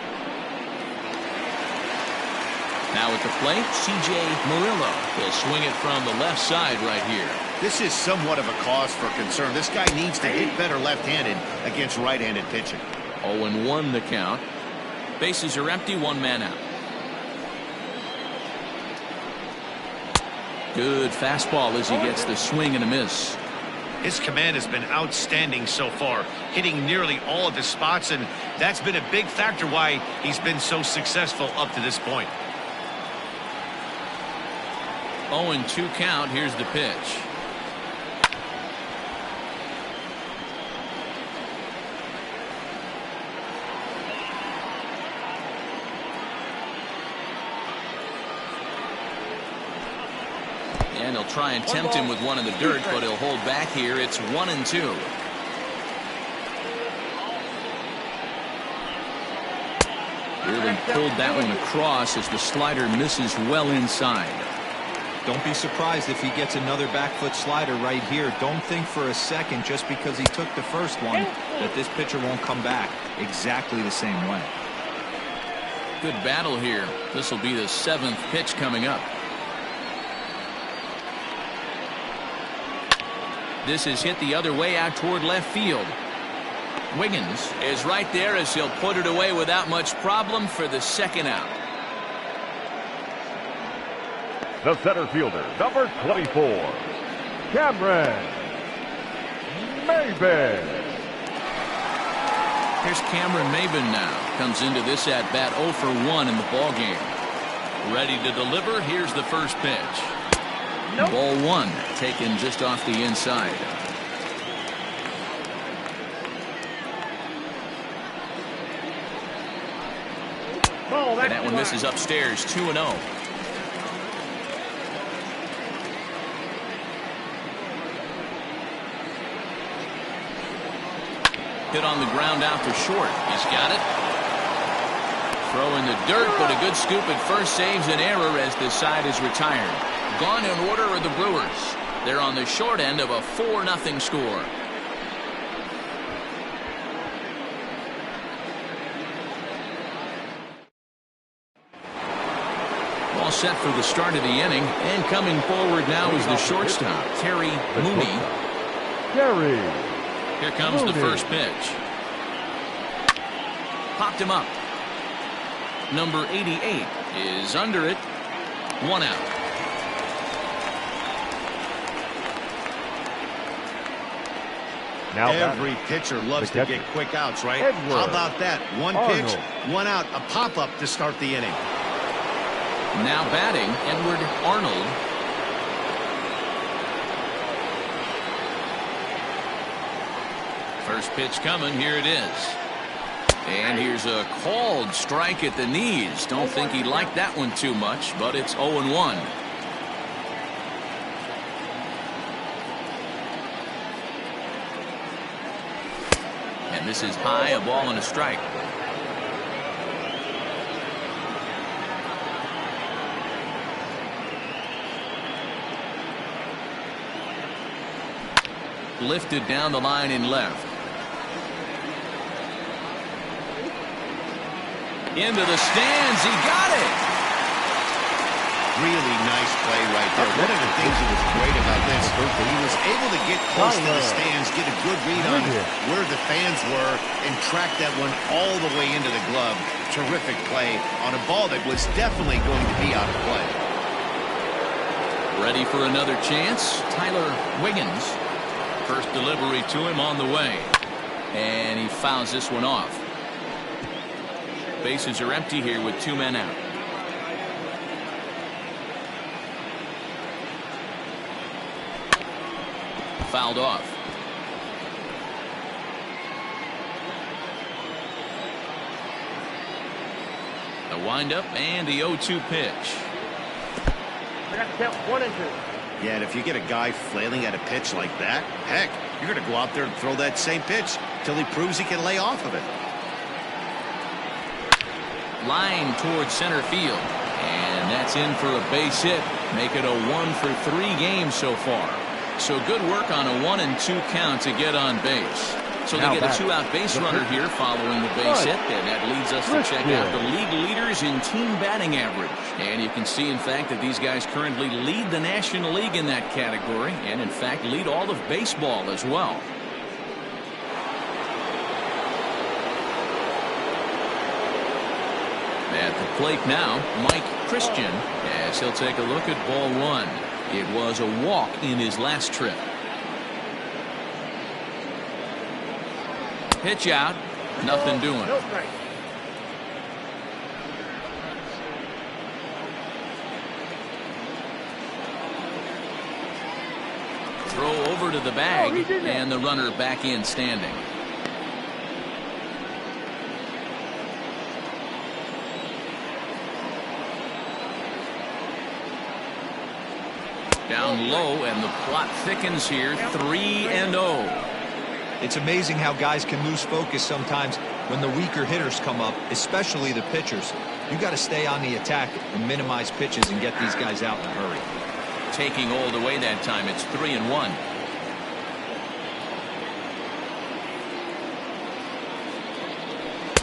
Now at the plate, C.J. Murillo will swing it from the left side right here. This is somewhat of a cause for concern. This guy needs to hit better left-handed against right-handed pitching. 0-1 the count. Bases are empty, 1 man out. Good fastball as he gets the swing and a miss. His command has been outstanding so far, hitting nearly all of his spots, and that's been a big factor why he's been so successful up to this point. 0-2 count. Here's the pitch. And he'll try and tempt him with one in the dirt, but he'll hold back here. It's 1-2. Really pulled that one across as the slider misses well inside. Don't be surprised if he gets another back foot slider right here. Don't think for a second, just because he took the first one, that this pitcher won't come back exactly the same way. Good battle here. This will be the 7th pitch coming up. This is hit the other way out toward left field. Wiggins is right there as he'll put it away without much problem for the second out. The center fielder, number 24. Cameron Maybin. Here's Cameron Maybin now. Comes into this at bat 0 for 1 in the ball game. Ready to deliver. Here's the first pitch. Nope. Ball 1 taken just off the inside. And that one misses upstairs. 2-0. Hit on the ground out to short. He's got it. Throw in the dirt, but a good scoop at first saves an error as this side is retired. Gone in order are the Brewers. They're on the short end of a 4-0 score. All set for the start of the inning, and coming forward now is the shortstop, Terry Mooney. Terry. Here comes the first pitch. Popped him up. Number 88 is under it. 1 out. Now every pitcher loves to get quick outs, right? Edward How about that? One Arnold. pitch, 1 out, a pop-up to start the inning. Now batting, Edward Arnold. First pitch coming. Here it is. And here's a called strike at the knees. Don't think he liked that one too much, but it's 0-1. And this is high, a ball and a strike. Lifted down the line in left. Into the stands. He got it. Really nice play right there. One of the things that was great about this, he was able to get close to the stands, get a good read on where the fans were, and track that one all the way into the glove. Terrific play on a ball that was definitely going to be out of play. Ready for another chance. Tyler Wiggins. First delivery to him on the way. And he fouls this one off. Bases are empty here with 2 men out. Fouled off. The windup and the 0-2 pitch. I got to count 1 and 2. Yeah, and if you get a guy flailing at a pitch like that, heck, you're going to go out there and throw that same pitch till he proves he can lay off of it. Line towards center field. And that's in for a base hit. Make it a 1 for 3 games so far. So good work on a 1-2 count to get on base. So they get a 2-out base runner here following the base hit, and that leads us to check out the league leaders in team batting average. And you can see, in fact, that these guys currently lead the National League in that category, and in fact lead all of baseball as well. At the plate now, Mike Christian, as he'll take a look at ball 1. It was a walk in his last trip. Pitch out. Nothing doing. No strike. Throw over to the bag, and the runner back in standing. Down low, and the plot thickens here. 3-0. It's amazing how guys can lose focus sometimes when the weaker hitters come up, especially the pitchers. You got to stay on the attack and minimize pitches and get these guys out in a hurry. Taking all the way that time. It's 3-1.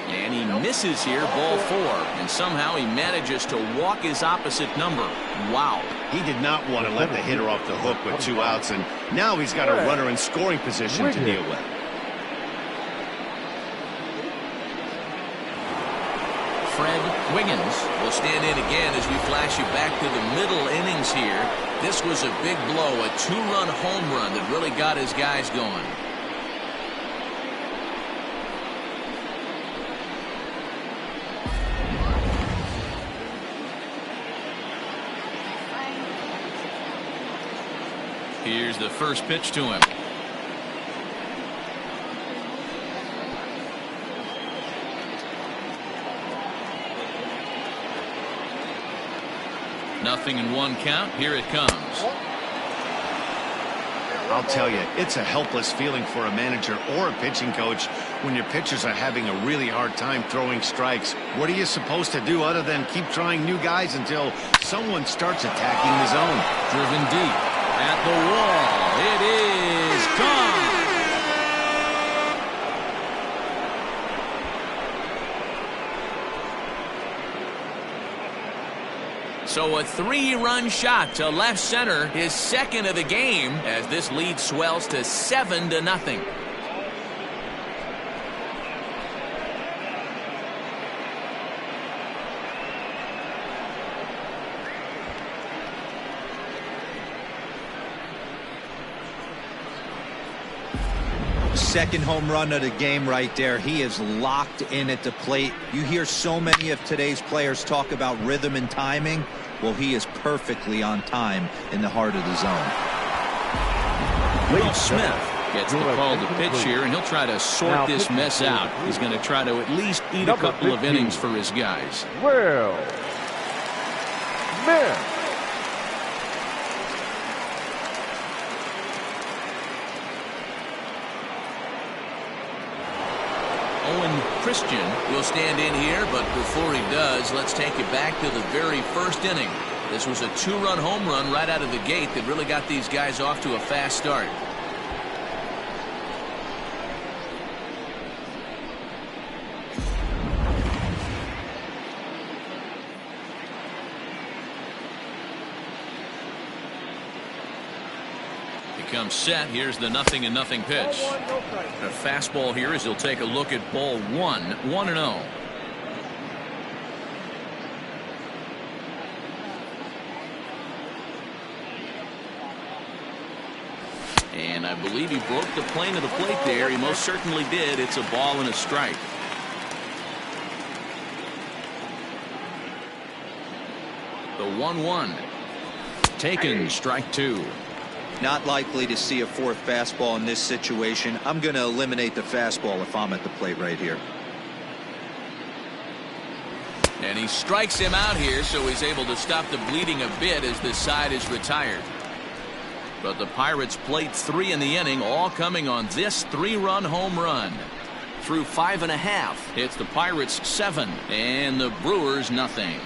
And he misses here, ball 4, and somehow he manages to walk his opposite number. Wow. He did not want to let the hitter off the hook with 2 outs, and now he's got a runner in scoring position to deal with. Fred Wiggins will stand in again as we flash you back to the middle innings here. This was a big blow, a two-run home run that really got his guys going. Here's the first pitch to him. Nothing in one count. Here it comes. I'll tell you, it's a helpless feeling for a manager or a pitching coach when your pitchers are having a really hard time throwing strikes. What are you supposed to do other than keep trying new guys until someone starts attacking the zone? Driven deep at the wall. It is gone. So a three-run shot to left center, his second of the game, as this lead swells to 7-0. Second home run of the game right there. He is locked in at the plate. You hear so many of today's players talk about rhythm and timing. Well, he is perfectly on time in the heart of the zone. Will Smith gets the call to pitch here, and he'll try to sort this mess out. He's going to try to at least eat a couple of innings for his guys. Will Smith. Christian will stand in here, but before he does, let's take it back to the very first inning. This was a two-run home run right out of the gate that really got these guys off to a fast start. Comes set. Here's the 0-0 pitch. A fastball here as he'll take a look at ball one. 1-0. And I believe he broke the plane of the plate there. He most certainly did. It's a ball and a strike. The 1-1. Taken, strike two. Not likely to see a fourth fastball in this situation. I'm going to eliminate the fastball if I'm at the plate right here. And he strikes him out here, so he's able to stop the bleeding a bit as this side is retired. But the Pirates played 3 in the inning, all coming on this 3-run home run. Through 5.5, it's the Pirates 7 and the Brewers nothing.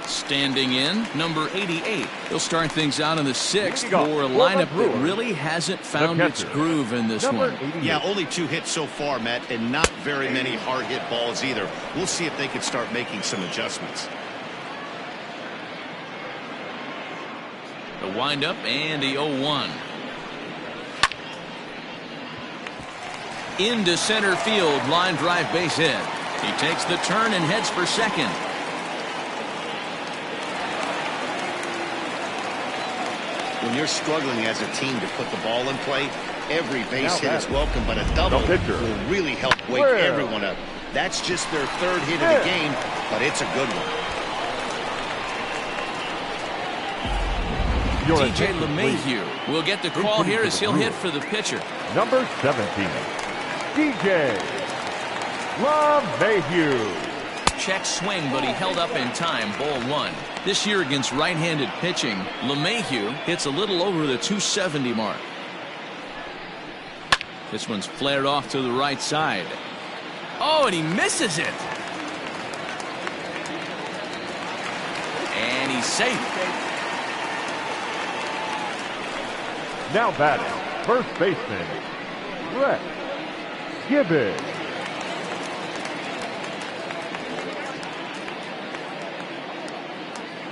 Standing in, number 88. He'll start things out in the 6th for a lineup that really hasn't found its groove in this one. Yeah, only 2 hits so far, Matt, and not very many hard hit balls either. We'll see if they can start making some adjustments. The windup and the 0-1. Into center field, line drive base hit. He takes the turn and heads for second. When you're struggling as a team to put the ball in play, every base hit is welcome, but a double will really help wake everyone up. That's just their 3rd hit of the game, but it's a good one. DJ LeMahieu will get the call here as he'll hit for the pitcher. Number 17, DJ LeMahieu. Check swing, but he held up in time. Ball 1. This year against right-handed pitching, LeMahieu hits a little over the 270 mark. This one's flared off to the right side. Oh, and he misses it. And he's safe. Now batting, first baseman, Rex Gibbons.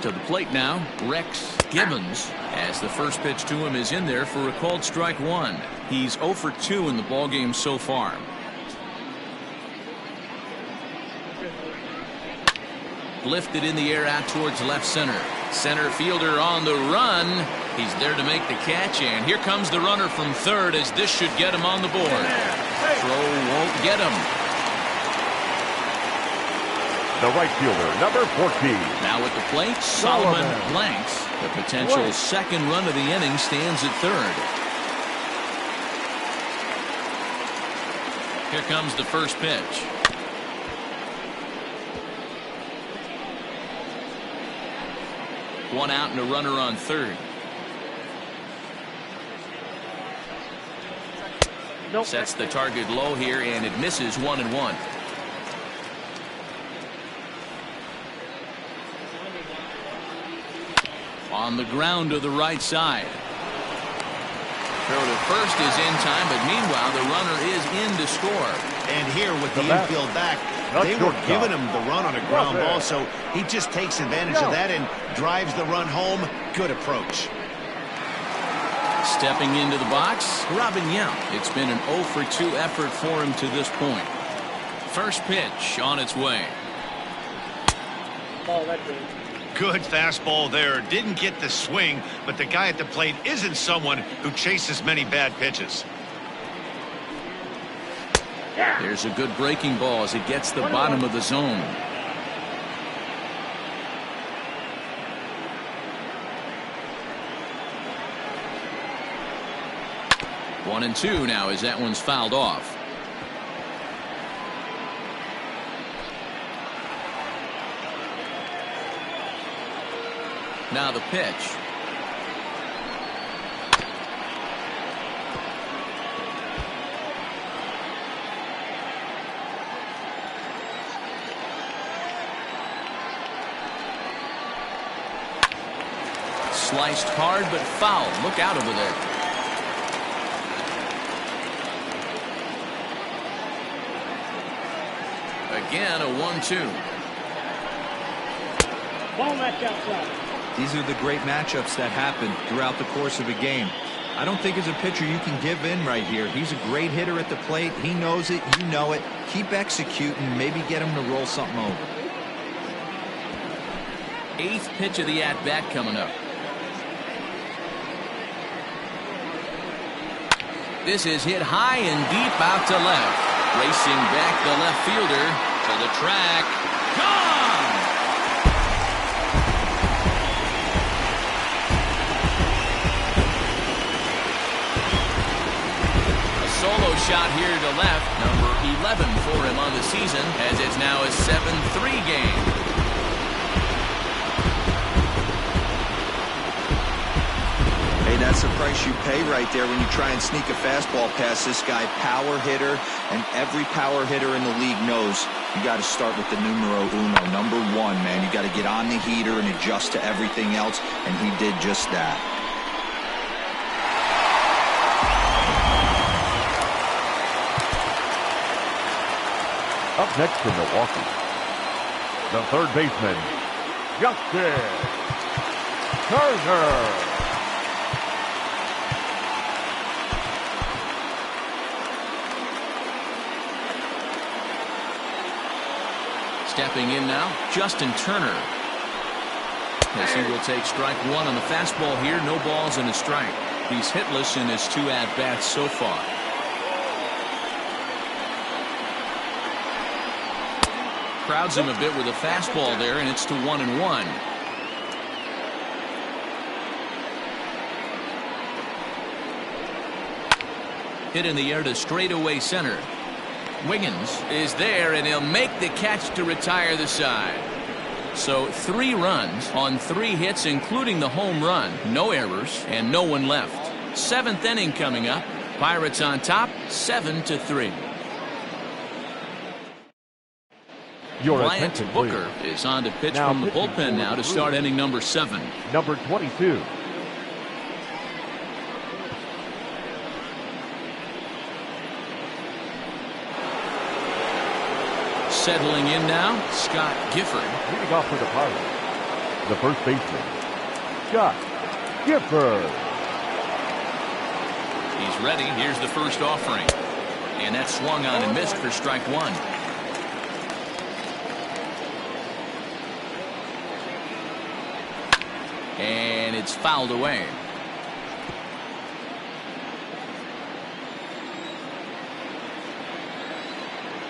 To the plate now, Rex Gibbons, as the first pitch to him is in there for a called strike 1. He's 0 for 2 in the ballgame so far. lifted in the air out towards left center. Center fielder on the run. He's there to make the catch, and here comes the runner from third, as this should get him on the board. Throw won't get him. The right fielder, number 14. Now at the plate, Solomon Blanks. The potential second run of the inning stands at third. Here comes the first pitch. One out and a runner on third. Sets the target low here, and it misses 1-1. On the ground to the right side. Throw to first is in time, but meanwhile the runner is in to score. And here with the infield back, they were giving him the run on a ground ball, so he just takes advantage of that and drives the run home. Good approach. Stepping into the box, Robin Yount. It's been an 0 for 2 effort for him to this point. First pitch on its way. Good fastball there. Didn't get the swing, but the guy at the plate isn't someone who chases many bad pitches. There's a good breaking ball as it gets the bottom of the zone. One and two now as that one's fouled off. Now the pitch. Sliced hard but foul. Look out over there. Again, a 1-2. Ball match outside. These are the great matchups that happen throughout the course of a game. I don't think as a pitcher you can give in right here. He's a great hitter at the plate. He knows it. You know it. Keep executing. Maybe get him to roll something over. 8th pitch of the at-bat coming up. This is hit high and deep out to left. Racing back the left fielder to the track. Gone! A solo shot here to left. Number 11 for him on the season, as it's now a 7-3 game. That's the price you pay right there when you try and sneak a fastball past this guy. Power hitter, and every power hitter in the league knows you got to start with the numero uno, number 1, man. You got to get on the heater and adjust to everything else, and he did just that. Up next for Milwaukee, the third baseman, Justin Turner. Stepping in now, Justin Turner. As he will take strike 1 on the fastball here. No balls and a strike. He's hitless in his 2 at-bats so far. Crowds him a bit with a fastball there, and it's to 1-1. Hit in the air to straightaway center. Wiggins is there, and he'll make the catch to retire the side. So 3 runs on 3 hits, including the home run. No errors and no one left. 7th inning coming up. Pirates on top, 7-3. Bryant Booker is on to pitch from the bullpen now to start inning number 7. Number 22. Settling in now, Scott Gifford. Leading off for the Pirates, the first baseman, Scott Gifford. He's ready. Here's the first offering. And that swung on and missed for strike 1. it's fouled away.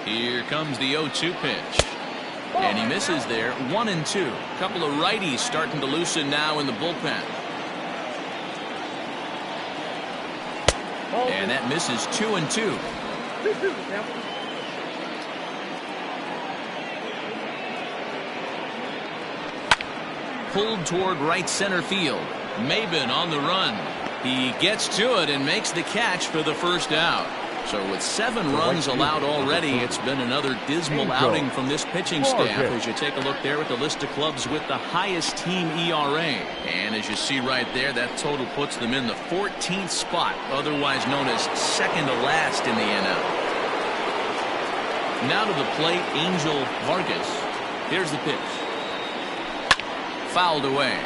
Here comes the 0-2 pitch. And he misses there. 1-2. Couple of righties starting to loosen now in the bullpen. And that misses 2-2. Pulled toward right center field. Maben on the run. He gets to it and makes the catch for the first out. So with 7 runs allowed already, it's been another dismal outing from this pitching staff as you take a look there at the list of clubs with the highest team ERA. And as you see right there, that total puts them in the 14th spot, otherwise known as second to last in the NL. Now to the plate, Angel Vargas. Here's the pitch. Fouled away.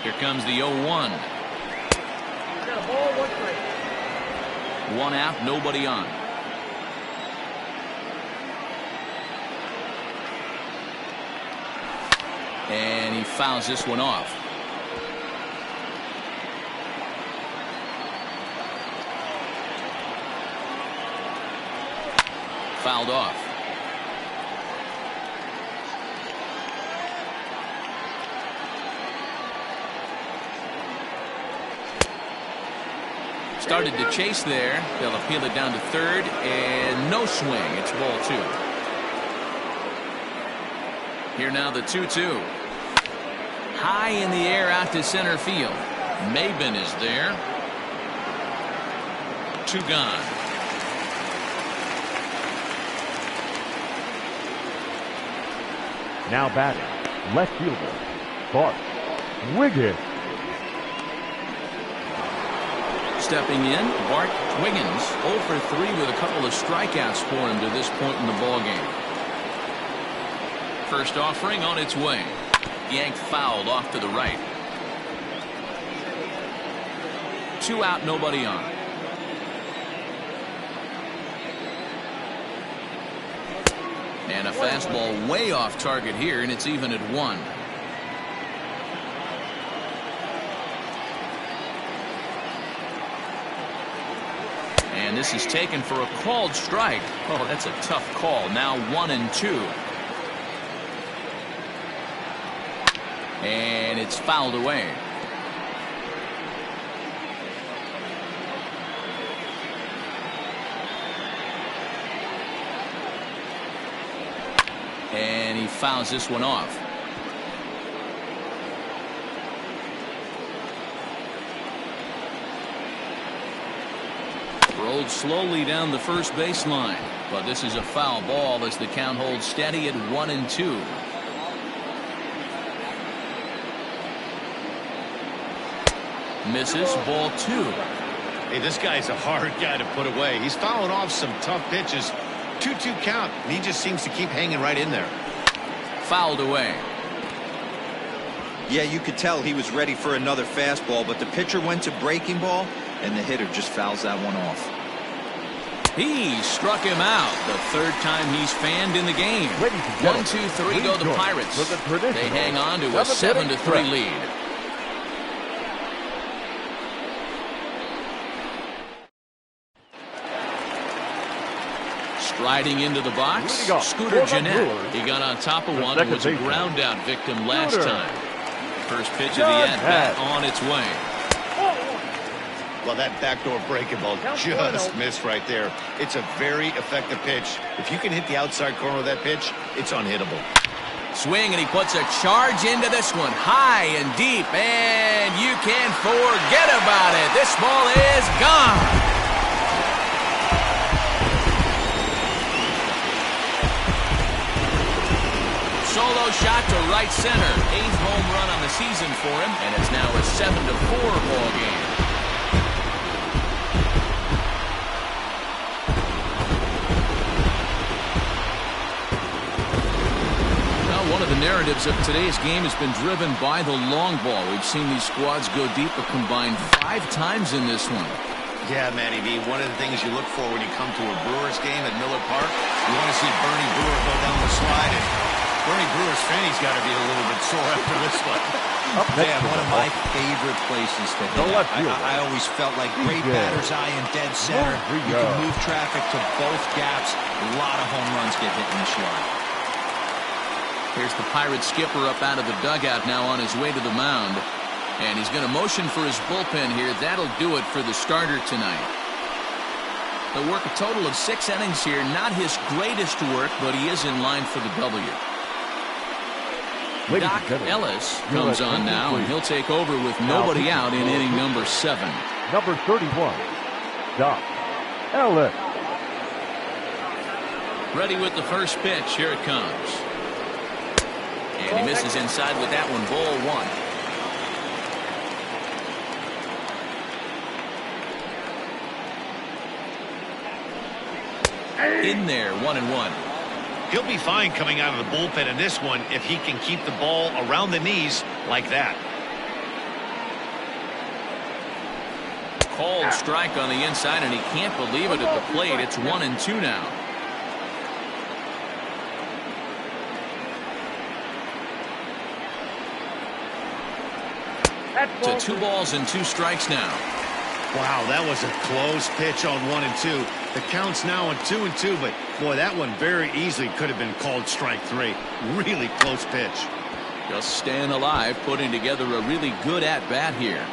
Here comes the 0-1. One out, nobody on. And he fouls this one off. Fouled off. Started to chase there. They'll appeal it down to third, and no swing. It's ball 2. Here now the 2-2. High in the air out to center field. Maben is there. 2 gone. Now batting, left fielder, Bart Wiggins. Stepping in, Bart Wiggins, 0 for 3 with a couple of strikeouts for him to this point in the ballgame. First offering on its way. Yanked fouled off to the right. 2 out, nobody on. And a fastball way off target here, and it's even at 1. And this is taken for a called strike. Oh, that's a tough call. Now 1-2. And it's fouled away. And he fouls this one off. Rolled slowly down the first baseline, but this is a foul ball as the count holds steady at 1-2. Misses, ball 2. Hey, this guy's a hard guy to put away. He's fouling off some tough pitches. 2-2 count, and he just seems to keep hanging right in there. Fouled away. Yeah, you could tell he was ready for another fastball, but the pitcher went to breaking ball, and the hitter just fouls that one off. He struck him out. The 3rd time he's fanned in the game. 1-2-3 go the Pirates. They hang on to a 7-3 lead. Striding into the box, Scooter Gennett. He got on top of one and was a ground out victim last time. First pitch of the at-bat on its way. Well, that backdoor breaking ball just missed right there. It's a very effective pitch. If you can hit the outside corner of that pitch, it's unhittable. Swing, and he puts a charge into this one. High and deep, and you can't forget about it. This ball is gone. Solo shot to right center. 8th home run on the season for him, and it's now a 7-4 ball game. One of the narratives of today's game has been driven by the long ball. We've seen these squads go deep a combined 5 times in this one. Yeah, Manny V, one of the things you look for when you come to a Brewers game at Miller Park You want to see Bernie Brewer go down the slide, and Bernie Brewer's fanny's got to be a little bit sore after this one. Yeah, one of my favorite places to hit. I always felt like great batter's eye in dead center. You can move traffic to both gaps. A lot of home runs get hit in this yard. Here's the Pirates skipper up out of the dugout now on his way to the mound. And he's going to motion for his bullpen here. That'll do it for the starter tonight. He'll work a total of 6 innings here. Not his greatest work, but he is in line for the W. Doc Ellis comes on now, and he'll take over with nobody out in inning number 7. Number 31, Doc Ellis. Ready with the first pitch. Here it comes. And he misses inside with that one. Ball 1. In there, 1-1. He'll be fine coming out of the bullpen in this one if he can keep the ball around the knees like that. Called strike on the inside, and he can't believe it at the plate. It's 1-2 now. To 2 balls and 2 strikes now. Wow, that was a close pitch on 1-2. The count's now on 2-2, but boy, that one very easily could have been called strike 3. Really close pitch. Just staying alive, putting together a really good at-bat here.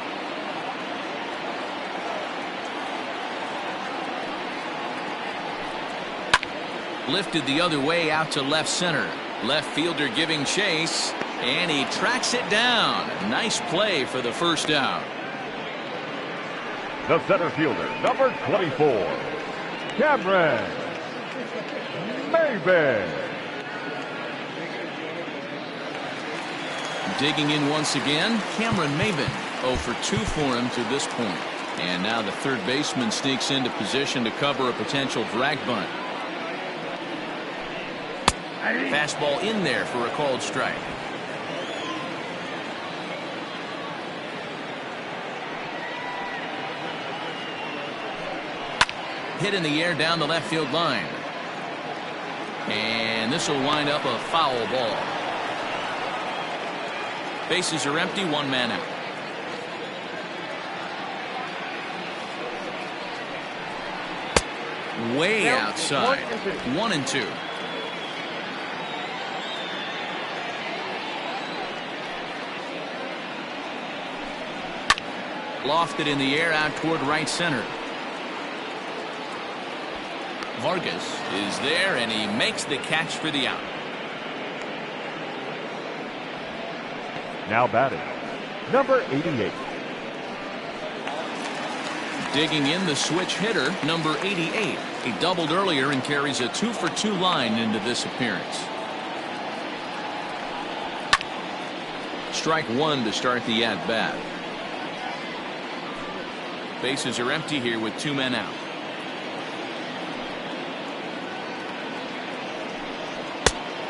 Lifted the other way out to left center. Left fielder giving chase, and he tracks it down. Nice play for the first out. The center fielder, number 24, Cameron Maybin. Digging in once again, Cameron Maybin. 0 for 2 for him to this point. And now the third baseman sneaks into position to cover a potential drag bunt. Fastball in there for a called strike. Hit in the air down the left field line. And this will wind up a foul ball. Bases are empty, 1 man out. Way outside. 1-2. Lofted in the air out toward right center. Vargas is there, and he makes the catch for the out. Now batting, number 88. Digging in the switch hitter, number 88. He doubled earlier and carries a 2 for 2 line into this appearance. Strike 1 to start the at-bat. Bases are empty here with 2 men out.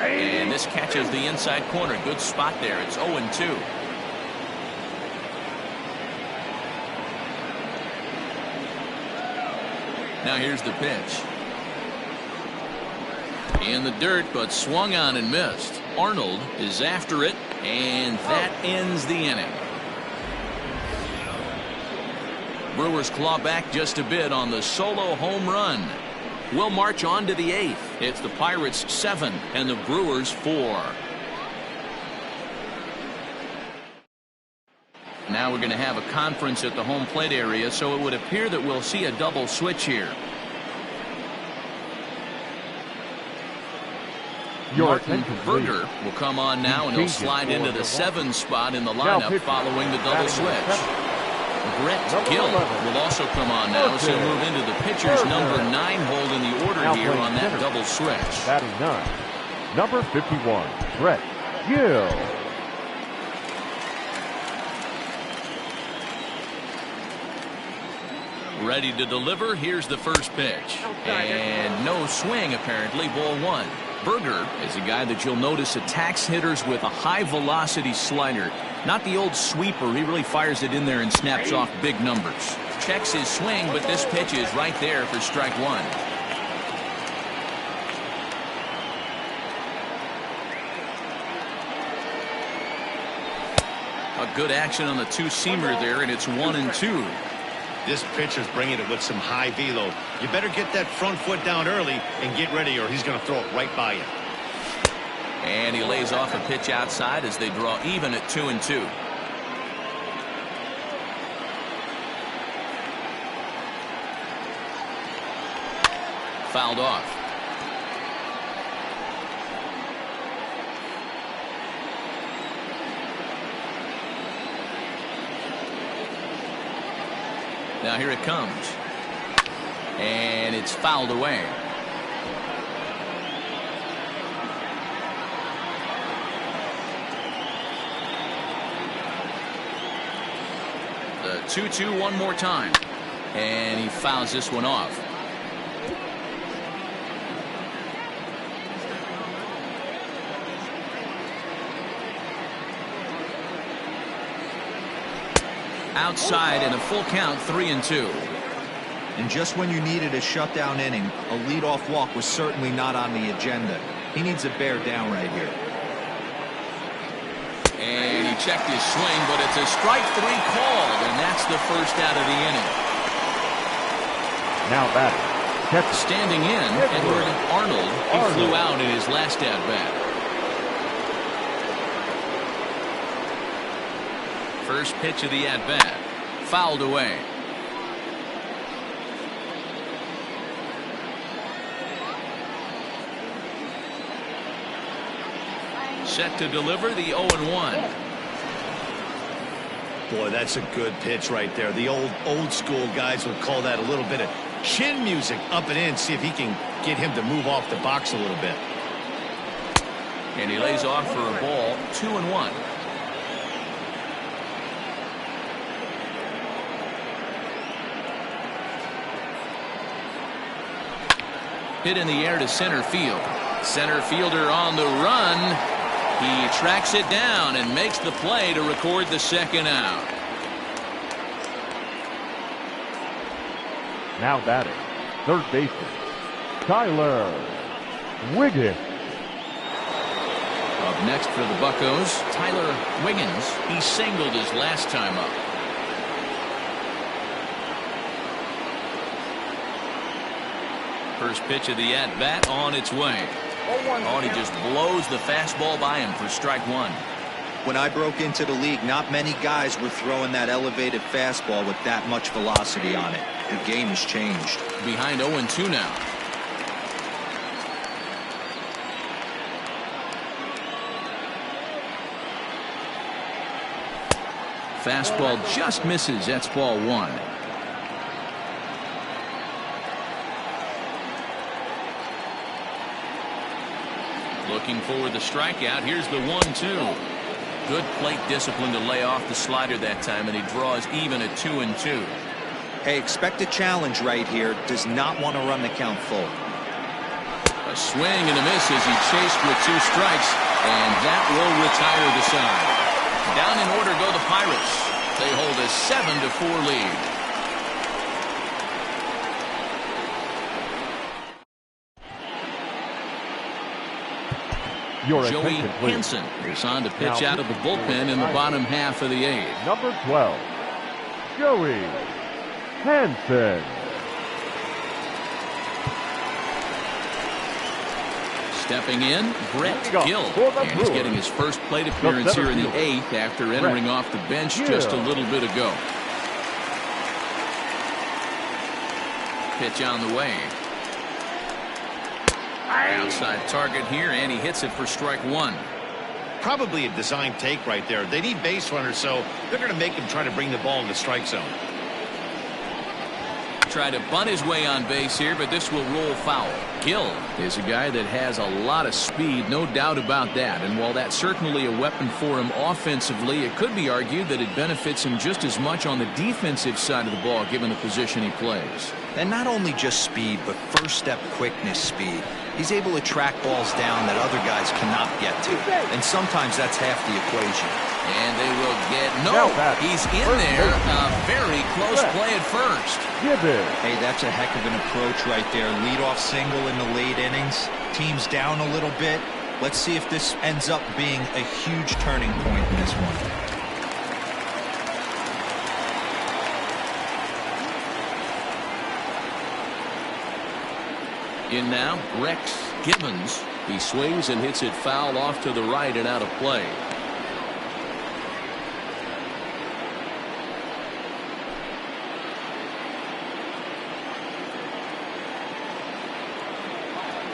And this catches the inside corner. Good spot there. It's 0-2. Now here's the pitch. In the dirt, but swung on and missed. Arnold is after it, and that ends the inning. Brewers claw back just a bit on the solo home run. We'll march on to the 8th. It's the Pirates 7 and the Brewers 4. Now we're going to have a conference at the home plate area, so it would appear that we'll see a double switch here. Martin Berger will come on now, and he'll slide into the 7 spot in the lineup following the double switch. Brett Gill will also come on now, so he'll move into the pitcher's number 9 hold in the order here on that double switch. Batting 9, number 51, Brett Gill. Ready to deliver. Here's the first pitch. And no swing, apparently. Ball 1. Berger is a guy that you'll notice attacks hitters with a high-velocity slider. Not the old sweeper. He really fires it in there and snaps off big numbers. Checks his swing, but this pitch is right there for strike 1. Saw good action on the two-seamer there, and it's 1-2. This pitcher's bringing it with some high velo. You better get that front foot down early and get ready, or he's going to throw it right by you. And he lays off a pitch outside as they draw even at 2-2. Fouled off. Now here it comes. And it's fouled away. The 2-2 one more time. And he fouls this one off. Outside in a full count, 3-2. And just when you needed a shutdown inning, a leadoff walk was certainly not on the agenda. He needs to bear down right here. And he checked his swing, but it's a strike three called, and that's the first out of the inning. Now batting. Standing in, Edward Arnold. He flew out in his last at-bat. First pitch of the at-bat. Fouled away. Set to deliver the 0-1. Boy, that's a good pitch right there. The old school guys would call that a little bit of chin music up and in. See if he can get him to move off the box a little bit. And he lays off for a ball. 2-1. Hit in the air to center field. Center fielder on the run. He tracks it down and makes the play to record the second out. Now batting. Third baseman. Tyler Wiggins. Up next for the Buccos, Tyler Wiggins. He singled his last time up. First pitch of the at-bat on its way. Oh, and he just blows the fastball by him for strike one. When I broke into the league, not many guys were throwing that elevated fastball with that much velocity on it. The game has changed. Behind 0-2 now. Fastball just misses. That's ball one. Looking for the strikeout. Here's the 1-2. Good plate discipline to lay off the slider that time, and he draws even at 2-2. Hey, expect a challenge right here. Does not want to run the count full. A swing and a miss as he chased with two strikes, and that will retire the side. Down in order go the Pirates. They hold a 7-4 lead. Joey Hansen is on to pitch out of the bullpen in the bottom half of the eighth. Number 12, Joey Hansen. Stepping in, Brett Gill. And he's getting his first plate appearance here in the eighth after entering off the bench just a little bit ago. Pitch on the way. Outside target here, and he hits it for strike one. Probably a design take right there. They need base runners, so they're going to make him try to bring the ball in the strike zone. Try to bunt his way on base here, but this will roll foul. Gill is a guy that has a lot of speed, no doubt about that. And while that's certainly a weapon for him offensively, it could be argued that it benefits him just as much on the defensive side of the ball, given the position he plays. And not only just speed, but first step quickness speed. He's able to track balls down that other guys cannot get to. And sometimes that's half the equation. And they will get he's in there. A very close play at first. Hey, that's a heck of an approach right there. Leadoff single in the late innings. Team's down a little bit. Let's see if this ends up being a huge turning point in this one. In now, Rex Gibbons. He swings and hits it foul off to the right and out of play.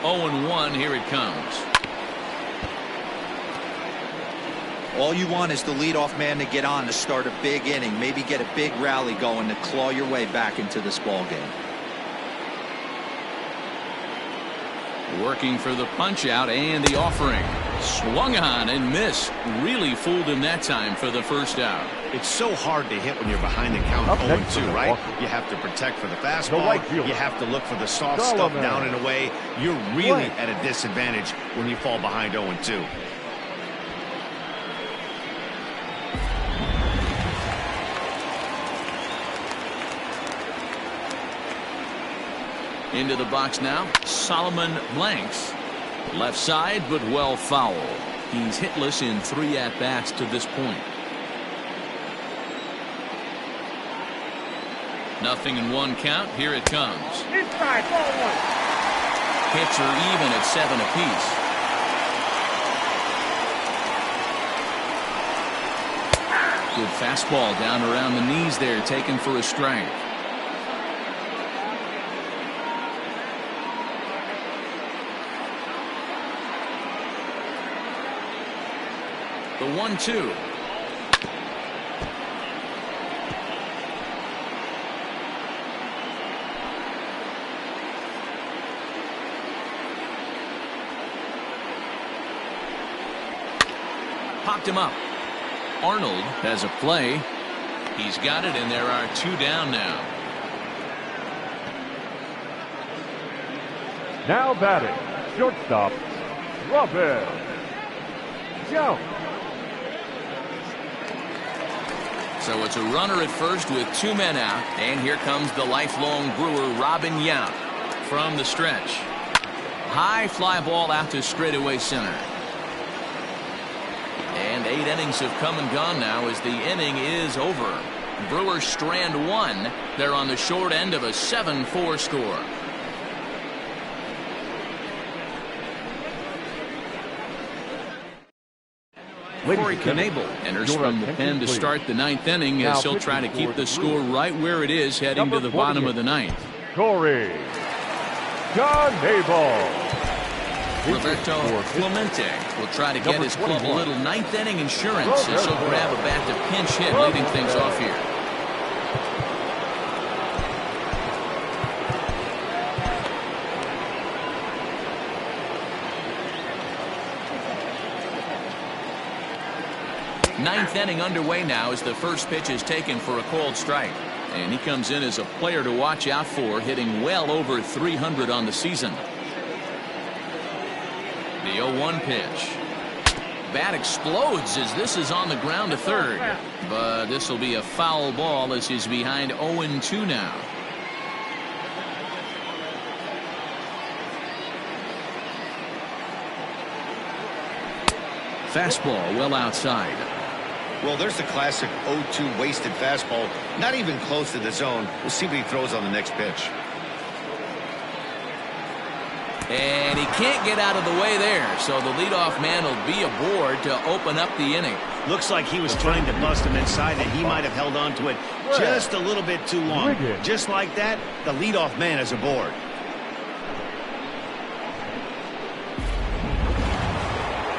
Oh, and 1. Here it comes. All you want is the leadoff man to get on to start a big inning, maybe get a big rally going to claw your way back into this ball game. Working for the punch out and the offering. Swung on and missed. Really fooled him that time for the first out. It's so hard to hit when you're behind the count 0-2, right? You have to protect for the fastball. You have to look for the soft stuff down and away. You're really at a disadvantage when you fall behind 0-2. Into the box now, Solomon Blanks. Left side, but well foul. He's hitless in 3 at-bats to this point. 0-1 count. Here it comes. Inside, ball 1. Hits are even at 7 apiece. Good fastball down around the knees there, taken for a strike. The 1-2. Popped him up. Arnold has a play. He's got it, and there are 2 down now. Now batting, shortstop, Robin Jones. So it's a runner at first with 2 men out, and here comes the lifelong Brewer, Robin Yount, from the stretch. High fly ball out to straightaway center. And 8 innings have come and gone now as the inning is over. Brewers strand 1. They're on the short end of a 7-4 score. Corey Knebel enters from the pen to start the 9th inning as he'll try to keep the score right where it is heading to the bottom of the 9th. Corey Knebel. Roberto Clemente will try to get his club a little 9th inning insurance as he'll grab a bat to pinch hit, leading things off here. Ninth inning underway now as the first pitch is taken for a called strike. And he comes in as a player to watch out for, hitting well over 300 on the season. The 0-1 pitch. Bat explodes as this is on the ground to third. But this will be a foul ball as he's behind 0-2 now. Fastball well outside. Well, there's the classic 0-2 wasted fastball. Not even close to the zone. We'll see what he throws on the next pitch. And he can't get out of the way there, so the leadoff man will be aboard to open up the inning. Looks like he was trying to bust him inside, and he might have held on to it just a little bit too long. Just like that, the leadoff man is aboard.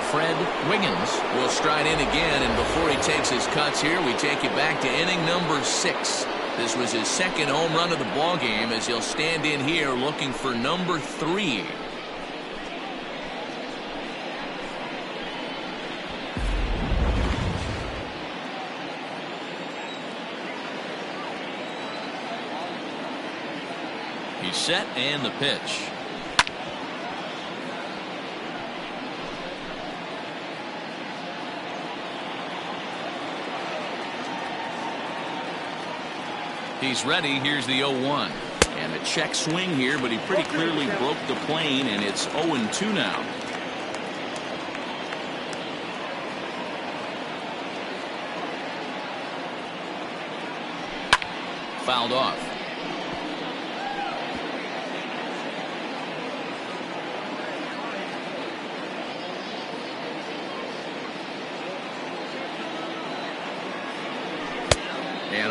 Fred Wiggins will stride in again, and before he takes his cuts here, we take it back to inning number 6. This was his second home run of the ball game as he'll stand in here looking for number 3. He's set and the pitch. He's ready. Here's the 0-1. And a check swing here, but he pretty clearly broke the plane, and it's 0-2 now. Fouled off.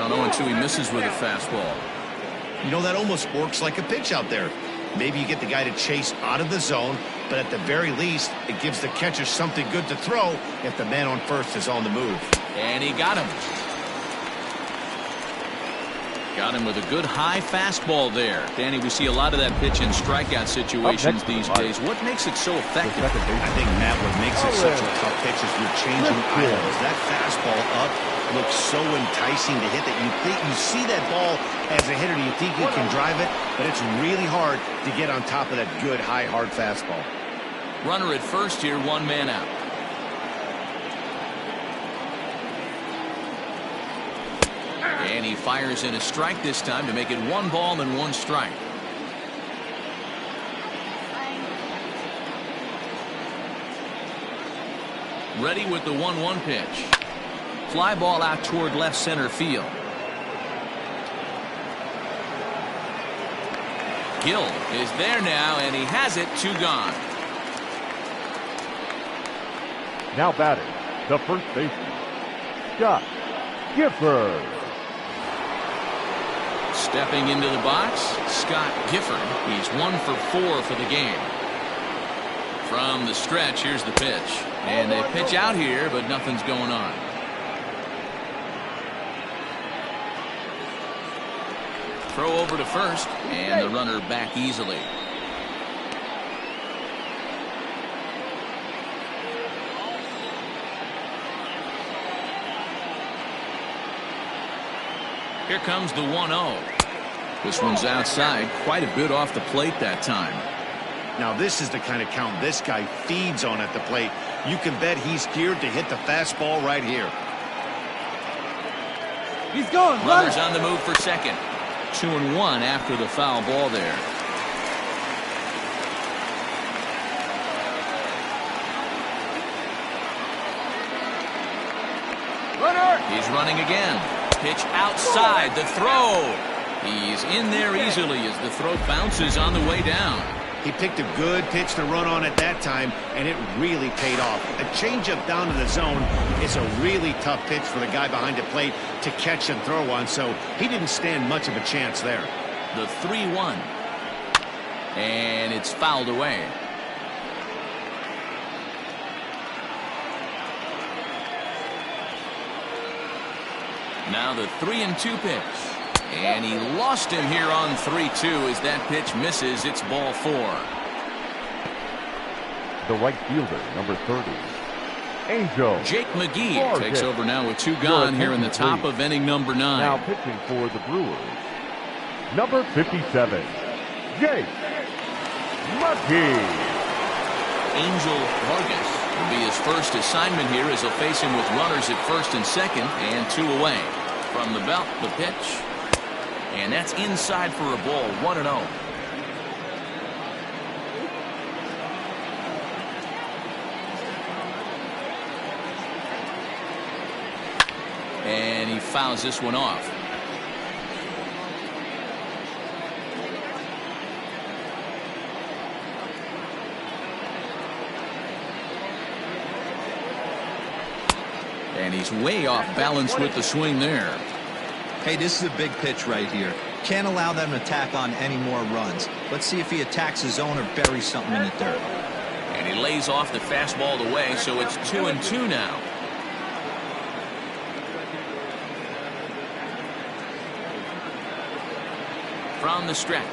don't know until he misses with a fastball. You know, that almost works like a pitch out there. Maybe you get the guy to chase out of the zone, but at the very least, it gives the catcher something good to throw if the man on first is on the move. And he got him. Got him with a good high fastball there. Danny, we see a lot of that pitch in strikeout situations these days. What makes it so effective? I think, Matt, what makes it such a tough pitch is you're changing islands. That fastball up looks so enticing to hit that you see that ball as a hitter, you think you can drive it, but it's really hard to get on top of that good, high, hard fastball. Runner at first here, one man out. And he fires in a strike this time to make it 1 ball and 1 strike. Ready with the 1-1 pitch. Fly ball out toward left center field. Gill is there now, and he has it. 2 gone. Now batting, the first baseman, Scott Gifford. Stepping into the box, Scott Gifford. He's 1 for 4 for the game. From the stretch, here's the pitch. And they pitch out here, but nothing's going on. Throw over to first, and the runner back easily. Here comes the 1-0. This one's outside, quite a bit off the plate that time. Now this is the kind of count this guy feeds on at the plate. You can bet he's geared to hit the fastball right here. He's going. Runners on the move for second. 2-1 after the foul ball there. Runner. He's running again. Pitch outside, the throw. He's in there easily as the throw bounces on the way down. He picked a good pitch to run on at that time, and it really paid off. A changeup down to the zone is a really tough pitch for the guy behind the plate to catch and throw on, so he didn't stand much of a chance there. The 3-1. And it's fouled away. Now the 3-2 pitch. And he lost him here on 3-2 as that pitch misses. It's ball 4. The right fielder, number 30, Angel. Jake McGee takes over now with 2 gone here in the top of inning number 9. Now pitching for the Brewers, number 57, Jake McGee. Angel Vargas will be his first assignment here as he'll face him with runners at first and second and 2 away. From the belt, the pitch. And that's inside for a ball. 1-0. And he fouls this one off. And he's way off balance with the swing there. Hey, this is a big pitch right here. Can't allow them to tack on any more runs. Let's see if he attacks his zone or buries something in the dirt. And he lays off the fastball away, so it's 2-2 now. From the stretch.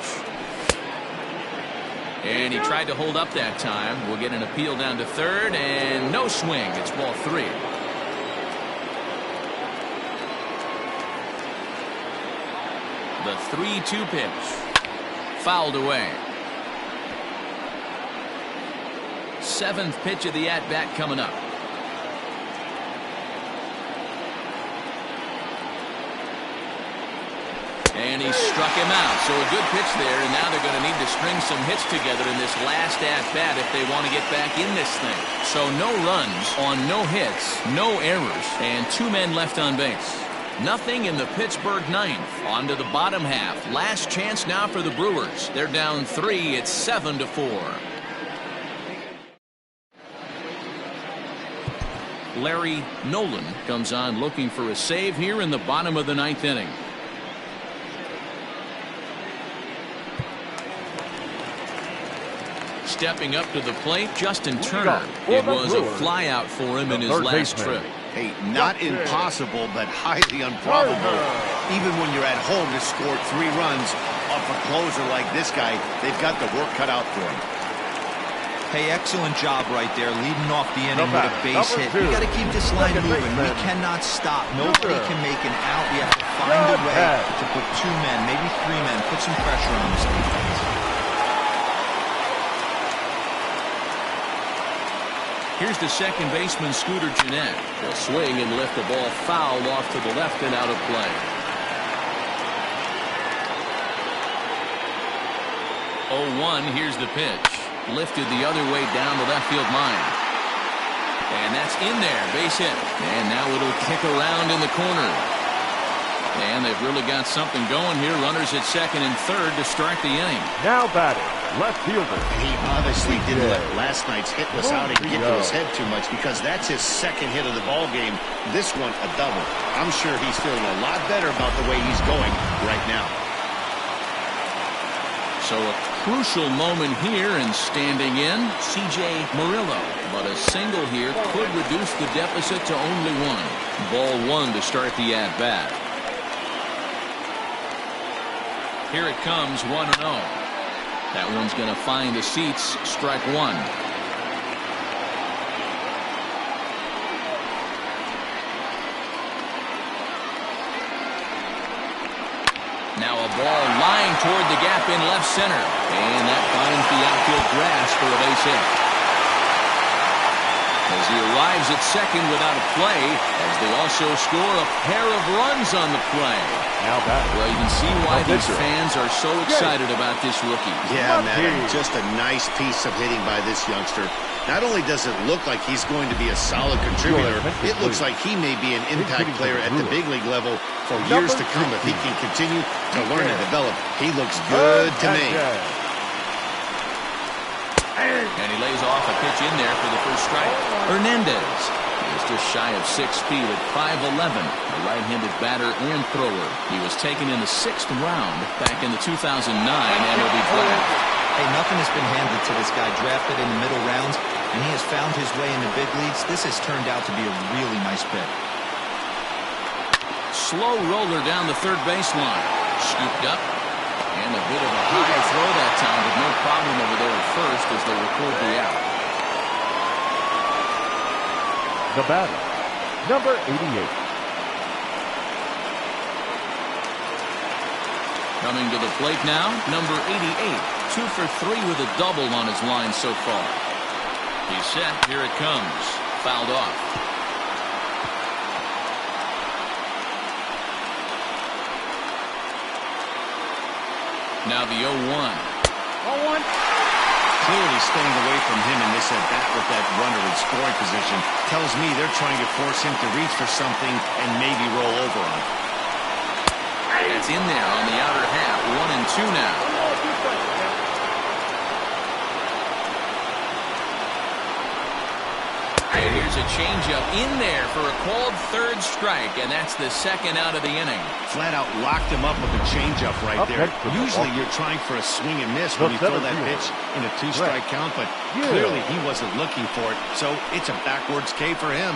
And he tried to hold up that time. We'll get an appeal down to third, and no swing. It's ball 3. The 3-2 pitch. Fouled away. 7th pitch of the at-bat coming up. And he struck him out. So a good pitch there, and now they're going to need to string some hits together in this last at-bat if they want to get back in this thing. So no runs on no hits, no errors, and 2 men left on base. Nothing in the Pittsburgh 9th. On to the bottom half. Last chance now for the Brewers. They're down 3. It's 7-4. Larry Nolan comes on looking for a save here in the bottom of the 9th inning. Stepping up to the plate, Justin Turner. It was a fly out for him in his last trip. Hey, not impossible, but highly improbable. Even when you're at home to score 3 runs off a closer like this guy, they've got the work cut out for him. Hey, excellent job right there, leading off the inning with a base hit. We got to keep this line moving. We cannot stop. Nobody can make an out. We have to find a way to put 2 men, maybe 3 men, put some pressure on this defense. Here's the second baseman, Scooter Gennett. He'll swing and lift the ball foul off to the left and out of play. 0-1, here's the pitch. Lifted the other way down the left field line. And that's in there, base hit. And now it'll kick around in the corner. And they've really got something going here. Runners at second and third to start the inning. Now batting, left fielder. He obviously didn't let last night's hitless outing get to his head too much, because that's his second hit of the ball game. This one, a double. I'm sure he's feeling a lot better about the way he's going right now. So a crucial moment here, and standing in, C.J. Murillo. But a single here could reduce the deficit to only 1. Ball 1 to start the at-bat. Here it comes, 1-0. That one's going to find the seats, strike 1. Now a ball lying toward the gap in left center. And that finds the outfield grass for a base hit. As he arrives at second without a play, as they also score a pair of runs on the play. Now back. Well, you can see why these fans are so excited about this rookie. Yeah, man, just a nice piece of hitting by this youngster. Not only does it look like he's going to be a solid contributor, it looks like he may be an impact player at the big league level for years to come if he can continue to learn and develop. He looks good to me. And he lays off a pitch in there for the first strike. Hernandez is just shy of 6 feet at 5'11", a right-handed batter and thrower. He was taken in the 6th round back in the 2009 MLB draft. Hey, nothing has been handed to this guy. Drafted in the middle rounds, and he has found his way in the big leagues. This has turned out to be a really nice pick. Slow roller down the third baseline. Scooped up. And a bit of a high throw that time, but no problem over there at first as they record the out. The batter, number 88. Coming to the plate now, number 88. 2 for 3 with a double on his line so far. He's set. Here it comes. Fouled off. Now the 0-1. 0-1. Clearly staying away from him in this at-bat with that runner in scoring position tells me they're trying to force him to reach for something and maybe roll over on. That's in there on the outer half. 1-2 now. And here's a changeup in there for a called third strike, and that's the second out of the inning. Flat out locked him up with a changeup right there. Usually you're trying for a swing and miss when you throw that pitch in a 2-strike count, but clearly he wasn't looking for it, so it's a backwards K for him.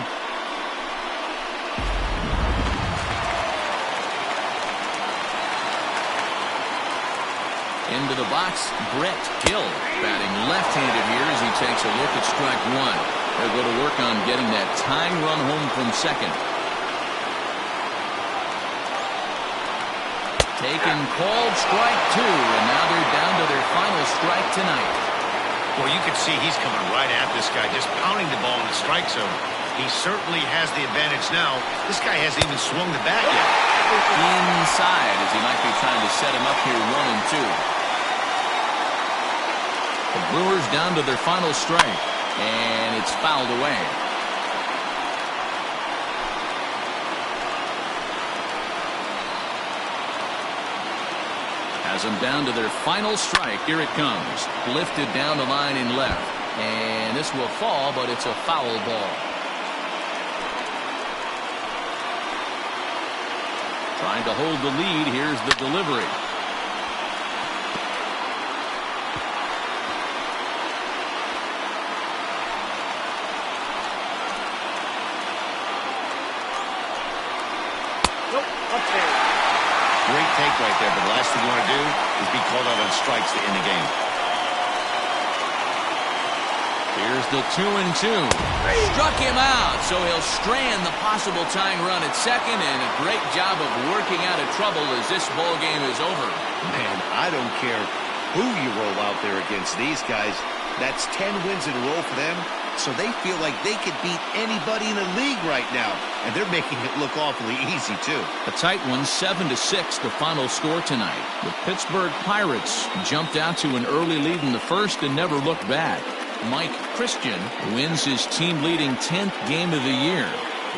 Into the box, Brett Gill, batting left-handed here as he takes a look at strike 1. They'll go to work on getting that tying run home from second. Taken, called, strike 2, and now they're down to their final strike tonight. Well, you can see he's coming right at this guy, just pounding the ball in the strike zone. He certainly has the advantage now. This guy hasn't even swung the bat yet. Inside as he might be trying to set him up here 1-2. The Brewers down to their final strike, and it's fouled away. Has them down to their final strike. Here it comes. Lifted down the line in left. And this will fall, but it's a foul ball. Trying to hold the lead. Here's the delivery. Great take right there, but the last thing you want to do is be called out on strikes to end the game. Here's the 2-2. Struck him out, so he'll strand the possible tying run at second, and a great job of working out of trouble as this ball game is over. Man, I don't care who you roll out there against these guys. That's 10 wins in a row for them, so they feel like they could beat anybody in the league right now, and they're making it look awfully easy, too. A tight one, 7-6, the final score tonight. The Pittsburgh Pirates jumped out to an early lead in the first and never looked back. Mike Christian wins his team-leading 10th game of the year.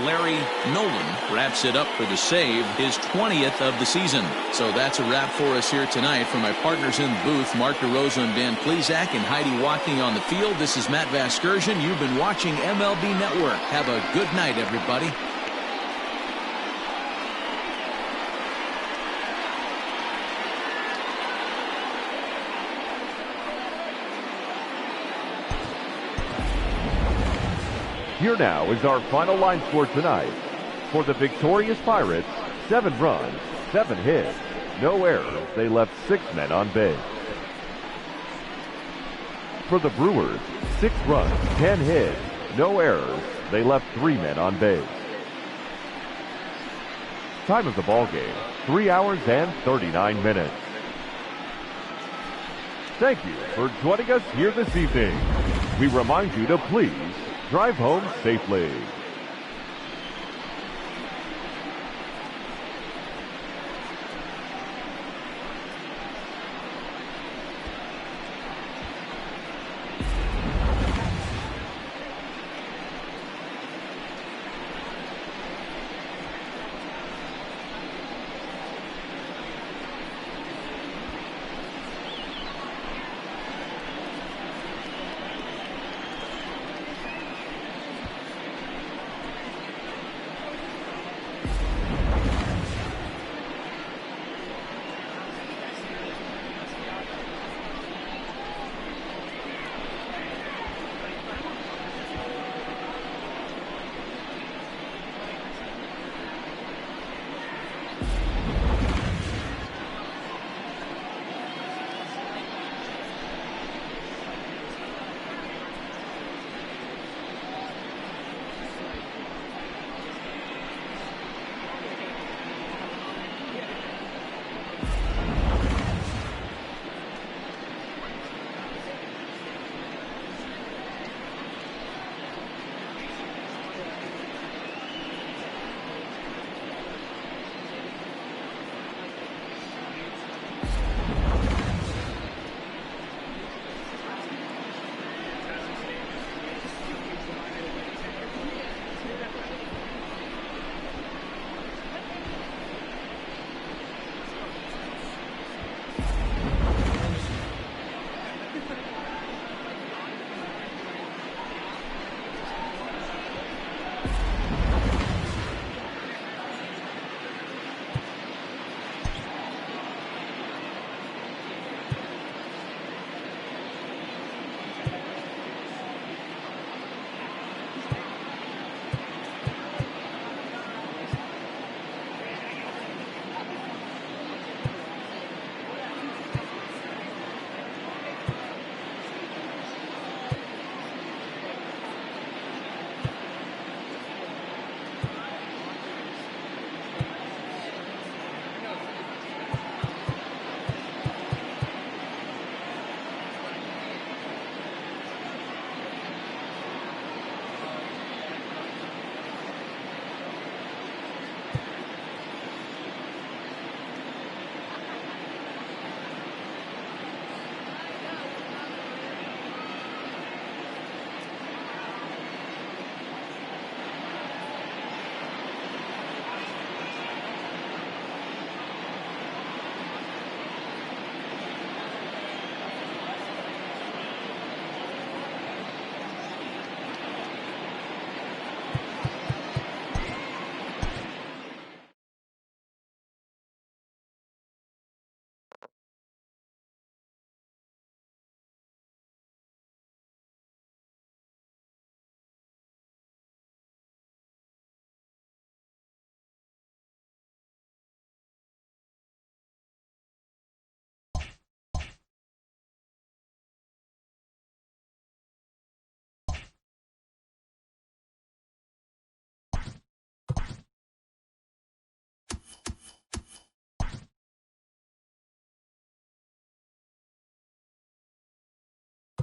Larry Nolan wraps it up for the save, his 20th of the season. So that's a wrap for us here tonight. For my partners in the booth, Mark DeRosa and Dan Plezak, and Heidi Walking on the field, this is Matt Vasgersian. You've been watching MLB Network. Have a good night, everybody. Here now is our final line score tonight. For the victorious Pirates, 7 runs, 7 hits, no errors. They left 6 men on base. For the Brewers, 6 runs, 10 hits, no errors. They left 3 men on base. Time of the ball game, 3 hours and 39 minutes. Thank you for joining us here this evening. We remind you to please drive home safely.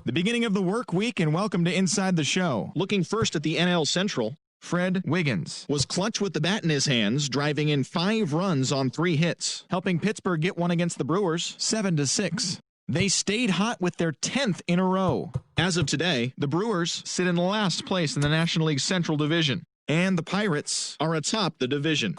The beginning of the work week, and welcome to Inside the Show. Looking first at the NL Central, Fred Wiggins was clutch with the bat in his hands, driving in 5 runs on 3 hits, helping Pittsburgh get one against the Brewers 7-6. They stayed hot with their 10th in a row. As of today, the Brewers sit in last place in the National League Central Division, and the Pirates are atop the division.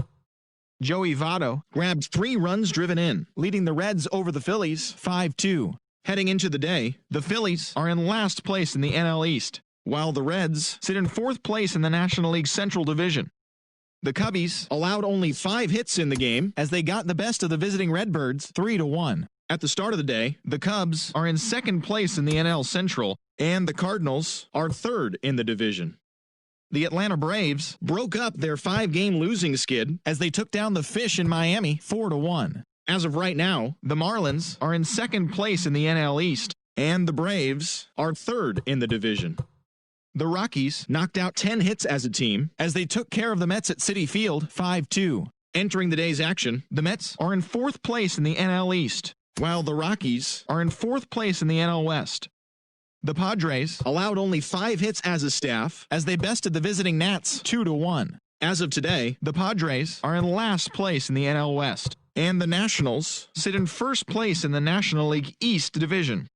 Joey Votto grabbed 3 runs driven in, leading the Reds over the Phillies 5-2. Heading into the day, the Phillies are in last place in the NL East, while the Reds sit in 4th place in the National League Central Division. The Cubbies allowed only 5 hits in the game as they got the best of the visiting Redbirds 3-1. At the start of the day, the Cubs are in 2nd place in the NL Central, and the Cardinals are 3rd in the division. The Atlanta Braves broke up their 5-game losing skid as they took down the Fish in Miami 4-1. As of right now, the Marlins are in 2nd place in the NL East, and the Braves are 3rd in the division. The Rockies knocked out 10 hits as a team as they took care of the Mets at Citi Field 5-2. Entering the day's action, the Mets are in 4th place in the NL East, while the Rockies are in 4th place in the NL West. The Padres allowed only 5 hits as a staff as they bested the visiting Nats 2-1. As of today, the Padres are in last place in the NL West, and the Nationals sit in 1st place in the National League East Division.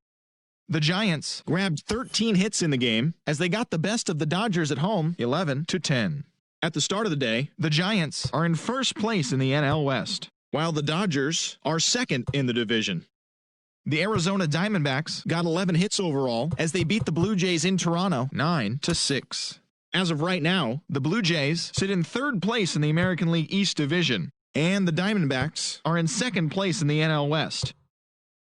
The Giants grabbed 13 hits in the game as they got the best of the Dodgers at home 11-10. At the start of the day, the Giants are in 1st place in the NL West, while the Dodgers are 2nd in the division. The Arizona Diamondbacks got 11 hits overall as they beat the Blue Jays in Toronto 9-6. As of right now, the Blue Jays sit in 3rd place in the American League East Division, and the Diamondbacks are in 2nd place in the NL West.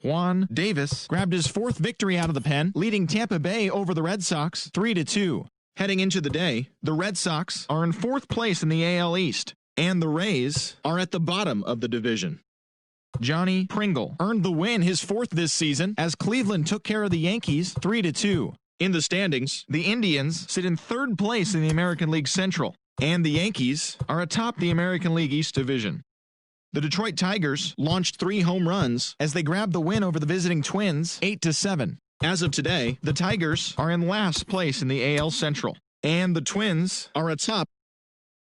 Juan Davis grabbed his 4th victory out of the pen, leading Tampa Bay over the Red Sox 3-2. Heading into the day, the Red Sox are in 4th place in the AL East, and the Rays are at the bottom of the division. Johnny Pringle earned the win, his 4th this season, as Cleveland took care of the Yankees 3-2. In the standings, the Indians sit in 3rd place in the American League Central, and the Yankees are atop the American League East Division. The Detroit Tigers launched 3 home runs as they grabbed the win over the visiting Twins 8-7. As of today, the Tigers are in last place in the AL Central, and the Twins are atop